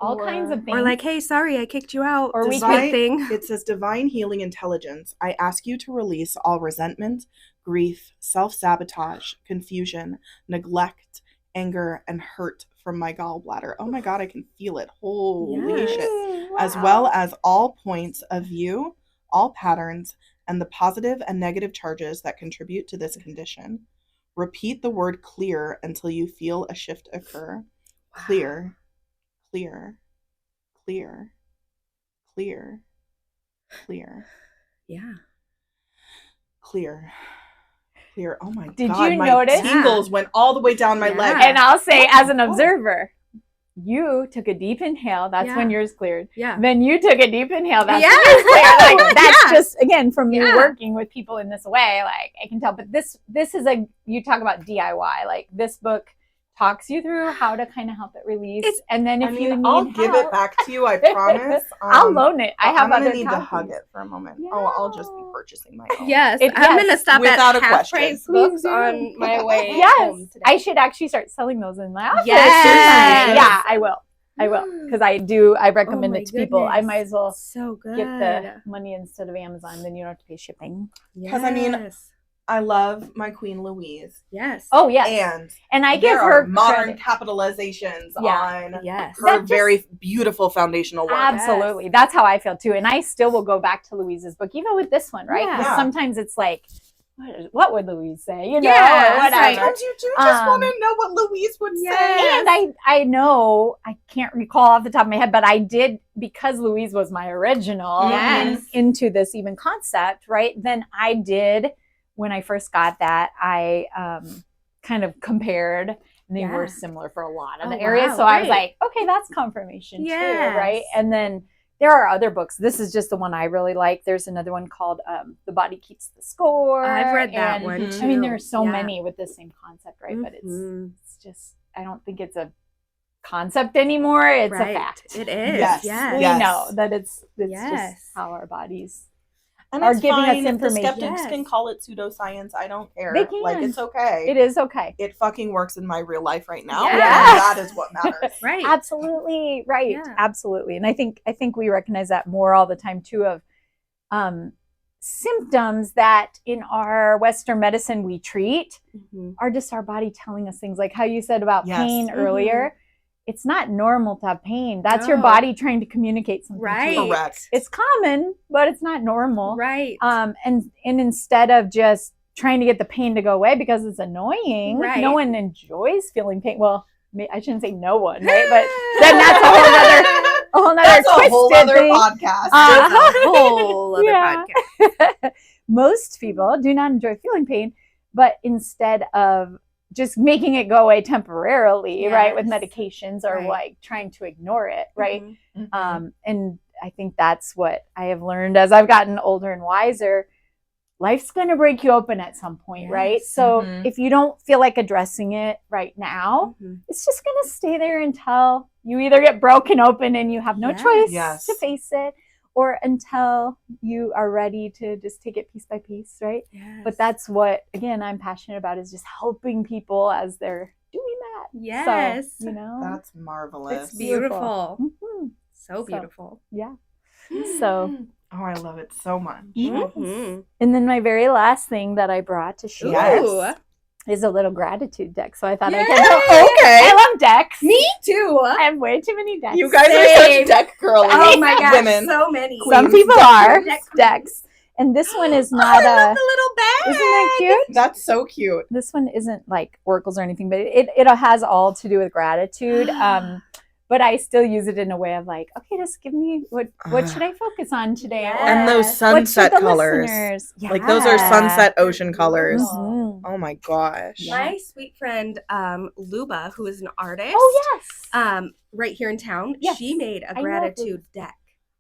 all kinds of things. Or like, hey, sorry, I kicked you out. Or it says divine healing intelligence. I ask you to release all resentment, grief, self-sabotage, confusion, neglect, anger, and hurt from my gallbladder. Oh my God, I can feel it. Holy shit. Wow. As well as all points of view, all patterns, and the positive and negative charges that contribute to this condition. Repeat the word clear until you feel a shift occur. Wow. Clear, clear, clear, clear, clear. Yeah. Clear. Clear. Oh my God. Did you notice? My tingles went all the way down my leg. And I'll say, as an observer, you took a deep inhale. That's when yours cleared. Yeah. Then you took a deep inhale. That's when yours cleared. Like, that's just, again, from me working with people in this way, like, I can tell. But this is you talk about DIY. Like, this book talks you through how to kind of help it release. And then if you need I'll give it back to you, I promise. I'll loan it. I'm going to need to hug it for a moment. Yeah. Oh, I'll just be purchasing my own. Yes. I'm going to stop without at Half Price Books on my way home today. I should actually start selling those in my office. Yes. Yeah, I will. Because I recommend it to people. I might as well get the money instead of Amazon. Then you don't have to pay shipping. Because I love my Queen Louise. Yes. Oh, yes. And I give her modern capitalizations on her very beautiful foundational work. Absolutely. Yes. That's how I feel too. And I still will go back to Louise's book, even with this one, right? Because sometimes it's like, what would Louise say? Or whatever. Sometimes you do just want to know what Louise would say. And I know, I can't recall off the top of my head, but I did, because Louise was my original into this even concept, right? Then I did, when I first got that, I kind of compared, and they were similar for a lot of the areas. So I was like, okay, that's confirmation too, right? And then there are other books. This is just the one I really like. There's another one called The Body Keeps the Score. I've read that one too. I mean, there are so many with the same concept, right? But it's just, I don't think it's a concept anymore. It's a fact. It is. Yes. We know that it's just how our bodies are giving fine. us information. The skeptics can call it pseudoscience. I don't care. They can. Like, it's okay. It is okay. It fucking works in my real life right now. Yes. That is what matters. Right. Absolutely. Right. Yeah. Absolutely. And I think we recognize that more all the time too, of symptoms that in our Western medicine we treat are just our body telling us things, like how you said about pain earlier. It's not normal to have pain. That's your body trying to communicate something. Right. Correct. It's common, but it's not normal. Right. And instead of just trying to get the pain to go away because it's annoying, no one enjoys feeling pain. Well, I shouldn't say no one, right? But then that's a whole other podcast. A whole other podcast. Most people do not enjoy feeling pain, but instead of just making it go away temporarily, right, with medications or like trying to ignore it, right? And I think that's what I have learned as I've gotten older and wiser. Life's going to break you open at some point, right? So if you don't feel like addressing it right now, it's just going to stay there until you either get broken open and you have no choice to face it, or until you are ready to just take it piece by piece, right? Yes. But that's what, again, I'm passionate about, is just helping people as they're doing that. Yes. So, that's marvelous. It's beautiful. So beautiful. Yeah. So. Oh, I love it so much. Yes. And then my very last thing that I brought to share is a little gratitude deck. So I thought I could. Okay. I love decks. Me too. I have way too many decks. You guys are such deck girly. Oh my gosh, women. So many. Some people are decks. And this one is not I love the little bag. Isn't that cute? That's so cute. This one isn't like oracles or anything, but it has all to do with gratitude. But I still use it in a way of like, okay, just give me what should I focus on today? And those sunset colors. Like those are sunset ocean colors. Oh my gosh. My sweet friend Luba, who is an artist. Oh yes. Right here in town. Yes. She made a gratitude deck.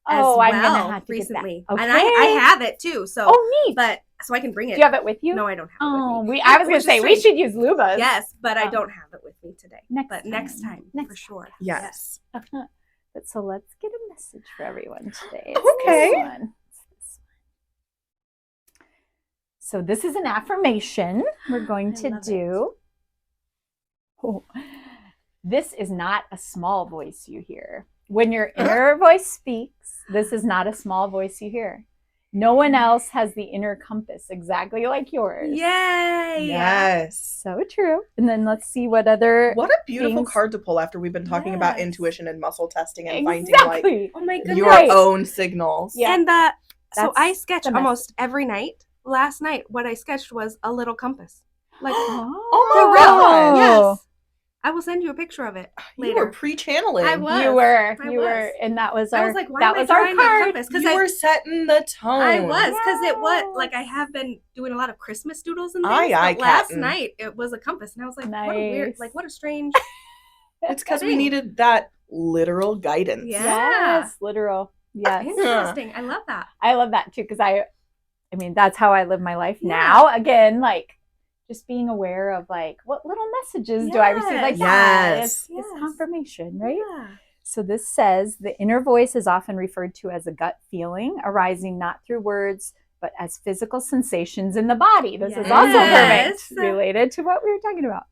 Oh, I'm gonna have to recently, get that. And I have it too. So neat. But so I can bring it. Do you have it with you? No, I don't have it with me. I was gonna say we should use Luba's. Yes, but I don't have it with me today. Next time, for sure. Yes. But so let's get a message for everyone today. Okay. It's this one. So this is an affirmation we're going to do. This is not a small voice you hear. When your inner voice speaks, this is not a small voice you hear. No one else has the inner compass exactly like yours. Yay! Yes. So true. And then let's see what a beautiful card to pull after we've been talking about intuition and muscle testing and finding like oh my goodness. your own signals. Yeah. And so I sketch almost every night. Last night, what I sketched was a little compass. Like oh my god! Yes. I will send you a picture of it later. You were pre-channeling. I was. You were, and that was our. I was like, why that am was I our card. Because you were setting the tone. I was, because it was like I have been doing a lot of Christmas doodles and things. But last night it was a compass, and I was like, what a weird, like what a strange. It's because we needed that literal guidance. Yes, literal. Yes, interesting. I love that. I love that too, because I mean, that's how I live my life now. Again, like. Just being aware of like, what little messages do I receive? Like that. It's confirmation, right? Yeah. So this says, the inner voice is often referred to as a gut feeling arising not through words, but as physical sensations in the body. This is also perfect, related to what we were talking about.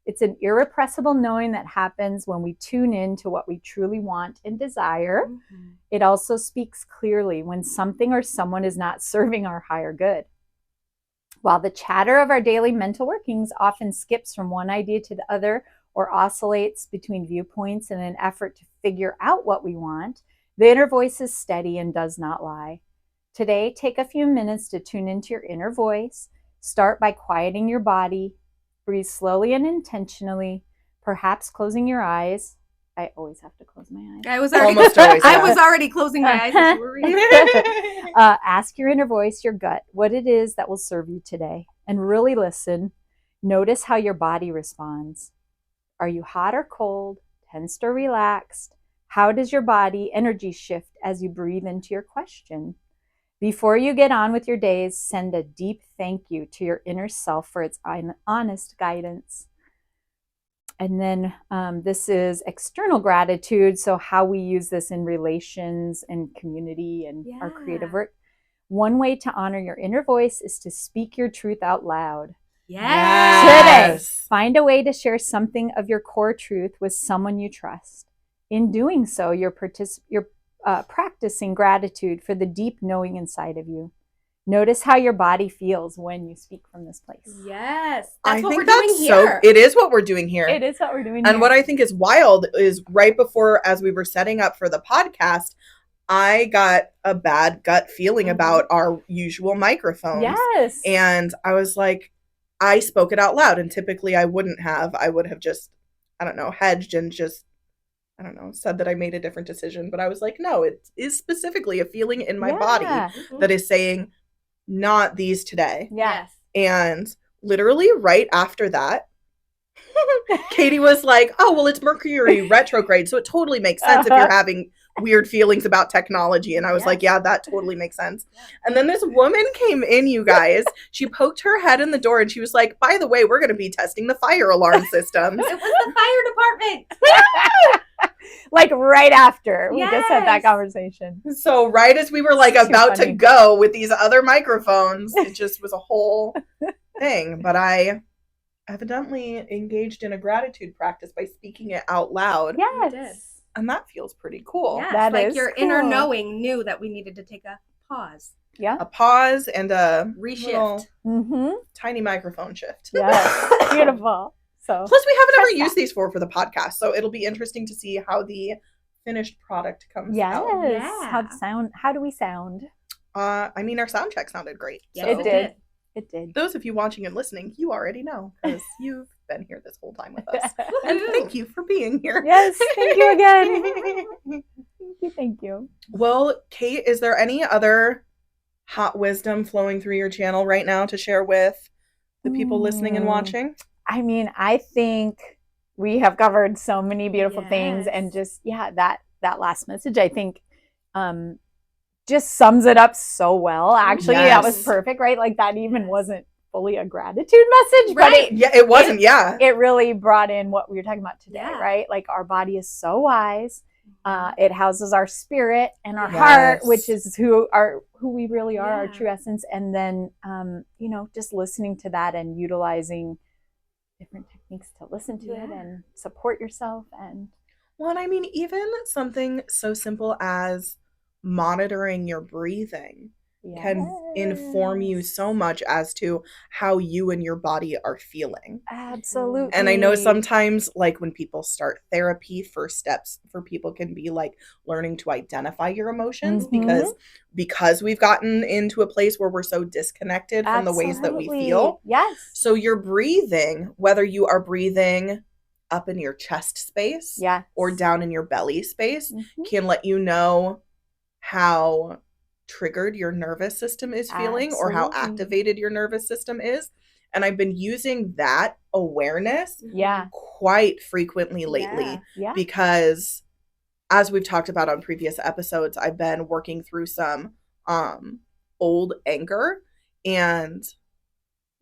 It's an irrepressible knowing that happens when we tune in to what we truly want and desire. It also speaks clearly when something or someone is not serving our higher good. While the chatter of our daily mental workings often skips from one idea to the other or oscillates between viewpoints in an effort to figure out what we want, the inner voice is steady and does not lie. Today, take a few minutes to tune into your inner voice. Start by quieting your body. Breathe slowly and intentionally, perhaps closing your eyes. I always have to close my eyes. I was already closing my eyes as you were reading. Ask your inner voice, your gut, what it is that will serve you today. And really listen. Notice how your body responds. Are you hot or cold, tensed or relaxed? How does your body energy shift as you breathe into your question. Before you get on with your days, send a deep thank you to your inner self for its honest guidance. And then this is external gratitude. So how we use this in relations and community and our creative work. One way to honor your inner voice is to speak your truth out loud. Today, find a way to share something of your core truth with someone you trust. In doing so, you're practicing gratitude for the deep knowing inside of you. Notice how your body feels when you speak from this place. Yes. That's what we're doing here. It is what we're doing here. It is what we're doing here. And what I think is wild is right before, as we were setting up for the podcast, I got a bad gut feeling about our usual microphones. Yes. And I was like, I spoke it out loud. And typically I wouldn't have. I would have just, I don't know, hedged and just, I don't know, said that I made a different decision. But I was like, no, it is specifically a feeling in my body that is saying, not these today. Yes. And literally right after that, Katie was like, oh, well, it's Mercury retrograde. So it totally makes sense if you're having weird feelings about technology. And I was like, yeah, that totally makes sense. And then this woman came in, you guys. She poked her head in the door and she was like, by the way, we're going to be testing the fire alarm systems. It was the fire department. Like right after we just had that conversation. So right as we were like about to go with these other microphones, it just was a whole thing. But I evidently engaged in a gratitude practice by speaking it out loud. Yes. And that feels pretty cool. Yes, that like is your cool. inner knowing knew that we needed to take a pause. Yeah. A pause and a reshift. Tiny microphone shift. Yes. Beautiful. So plus we haven't ever used these for the podcast, so it'll be interesting to see how the finished product comes out. Yes. How do we sound? I mean, our sound check sounded great. Yes, so. It did. Those of you watching and listening, you already know because you've been here this whole time with us. And thank you for being here. Yes, thank you again. Thank you. Well, Kate, is there any other hot wisdom flowing through your channel right now to share with the people listening and watching? I mean, I think we have covered so many beautiful things, and just that last message, I think, just sums it up so well. Actually, that was perfect, right? Like that even wasn't fully a gratitude message, right? But it wasn't. It really brought in what we were talking about today, right? Like our body is so wise. It houses our spirit and our heart, which is who we really are, our true essence. And then, just listening to that and utilizing different techniques to listen to it and support yourself. And I mean, even something so simple as monitoring your breathing can inform you so much as to how you and your body are feeling. Absolutely. And I know sometimes, like when people start therapy, first steps for people can be like learning to identify your emotions because we've gotten into a place where we're so disconnected from the ways that we feel. Yes. So your breathing, whether you are breathing up in your chest space or down in your belly space, can let you know how triggered your nervous system is feeling or how activated your nervous system is. And I've been using that awareness quite frequently lately because, as we've talked about on previous episodes, I've been working through some old anger, and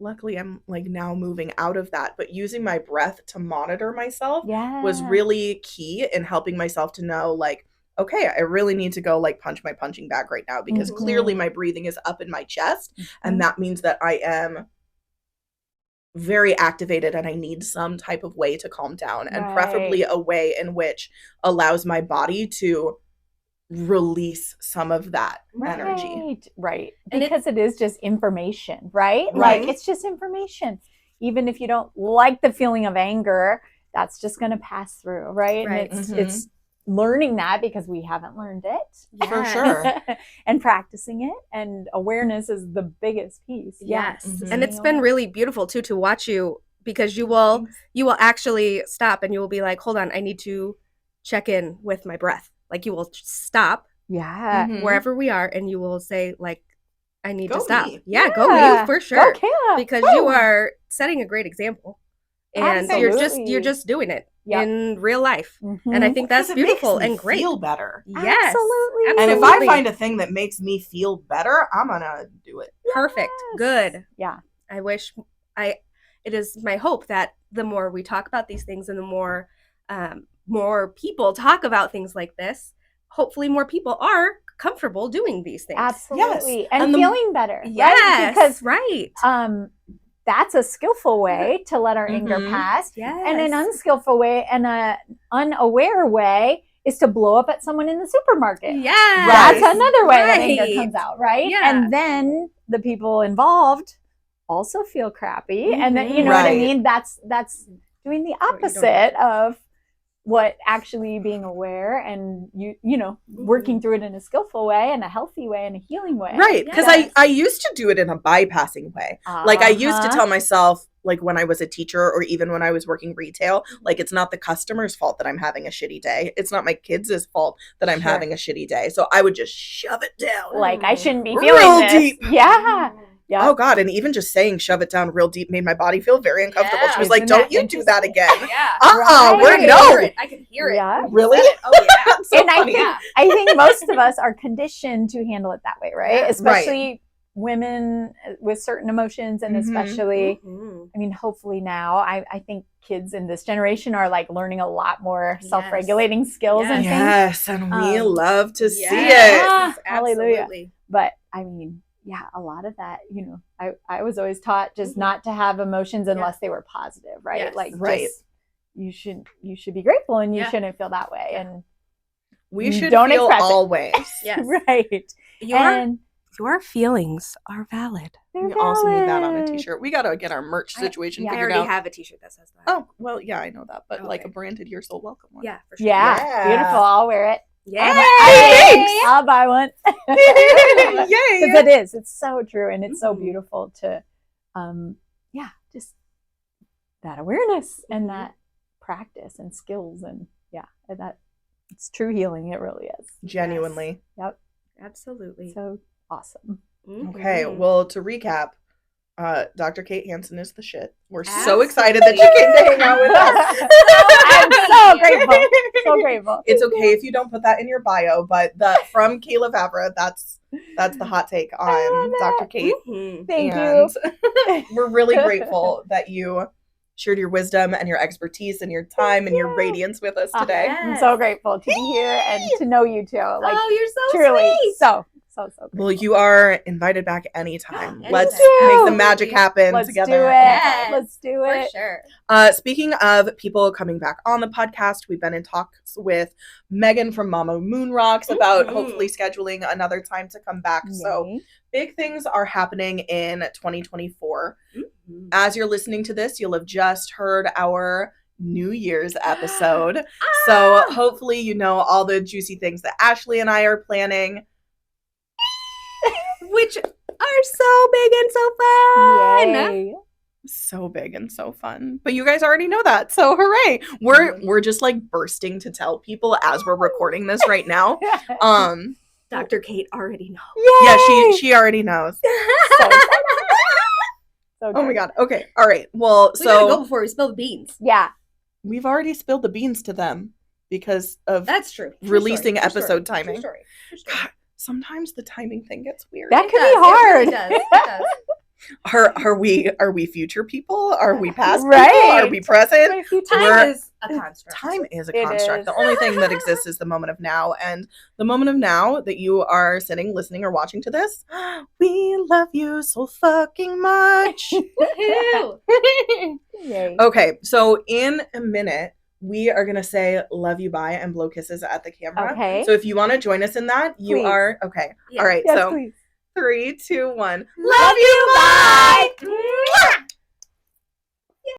luckily I'm like now moving out of that, but using my breath to monitor myself was really key in helping myself to know, like, okay, I really need to go like punch my punching bag right now because clearly my breathing is up in my chest and that means that I am very activated and I need some type of way to calm down, and preferably a way in which allows my body to release some of that energy. Right. Because it is just information, right? Like it's just information. Even if you don't like the feeling of anger, that's just going to pass through, right? And it's learning that because we haven't learned it. For sure. And practicing it, and awareness is the biggest piece. And it's been really beautiful too to watch you, because you will actually stop and you will be like, hold on, I need to check in with my breath. Like you will stop wherever we are and you will say like, I need to stop. Me. Go you for sure. Go, because you are setting a great example and you're just doing it in real life. And I think that's beautiful and great. Feel better. Yes, absolutely. And if I find a thing that makes me feel better, I'm gonna do it. Perfect. Good. Yeah. It is my hope that the more we talk about these things and the more people talk about things like this, hopefully more people are comfortable doing these things. Absolutely. Yes. And feeling better. Yes. Right? Because that's a skillful way to let our anger pass. Yes. And an unskillful way and an unaware way is to blow up at someone in the supermarket. Yes. That's another way that anger comes out, right? Yeah. And then the people involved also feel crappy. And then, you know what I mean? That's doing the opposite of what actually being aware and working through it in a skillful way and a healthy way and a healing way. Right. Because I used to do it in a bypassing way. Like I used to tell myself, like when I was a teacher or even when I was working retail, like it's not the customer's fault that I'm having a shitty day. It's not my kids' fault that I'm having a shitty day. So I would just shove it down. Like I shouldn't be feeling this. Deep. Yeah. Yep. Oh God! And even just saying "shove it down" real deep made my body feel very uncomfortable. She was like, "Don't you do that again?" I can hear it. Yeah. Really? Oh yeah. So and I think most of us are conditioned to handle it that way, right? Especially women with certain emotions, and especially, I mean, hopefully now, I think kids in this generation are like learning a lot more self-regulating skills and things. Yes, and we love to see it. Hallelujah. But I mean. Yeah, a lot of that, I was always taught just not to have emotions unless they were positive, right? Yes. Like, just, you should be grateful and you shouldn't feel that way. And we should feel always. Yes. Right. Your feelings are valid. We also need that on a t-shirt. We got to get our merch situation figured out. I already have a t-shirt that says that. Oh, well, yeah, I know that. But like a branded "You're So Welcome" one. Yeah, for sure. Yeah, beautiful. I'll wear it. Yeah, thanks. I'll buy one. Yay! Because it's so true and it's so beautiful to, just that awareness and that practice and skills and that it's true healing. It really is. Genuinely. Yes. Yep. Absolutely. So awesome. Okay. Well, to recap. Dr. Kate Hansen is the shit. We're so excited that you came to hang out with us. I'm so grateful. So grateful. It's okay if you don't put that in your bio, but from Kayla Favre, that's the hot take on Dr. Kate. Thank you. We're really grateful that you shared your wisdom and your expertise and your time and your radiance with us today. Yes. I'm so grateful to be here and to know you too. Like, you're so truly sweet. So grateful. Well, you are invited back anytime. Let's do. make the magic happen together. Do it. Yes. Let's do it. For sure. Speaking of people coming back on the podcast, we've been in talks with Megan from Mama Moon Rocks about hopefully scheduling another time to come back. Yay. So big things are happening in 2024. As you're listening to this, you'll have just heard our New Year's episode. So hopefully you know all the juicy things that Ashley and I are planning. Which are so big and so fun. Yay. So big and so fun. But you guys already know that. So hooray. We're just like bursting to tell people as we're recording this right now. Dr. Kate already knows. Yay! Yeah, she already knows. So oh my god. Okay. All right. Well, we gotta go before we spill the beans. Yeah. We've already spilled the beans to them because of that's true. Releasing episode timing. True story. God, sometimes the timing thing gets weird. That could be hard. It really does. Are we future people? Are we past right. people? Are we present? Time is a construct. Time is a construct. The only thing that exists is the moment of now. And the moment of now that you are sitting, listening, or watching to this, we love you so fucking much. Okay, so in a minute, we are going to say love you, bye, and blow kisses at the camera. Okay. So if you want to join us in that, you are. Okay. Yeah. All right. Yes, so please. 3, 2, 1. Love you, bye.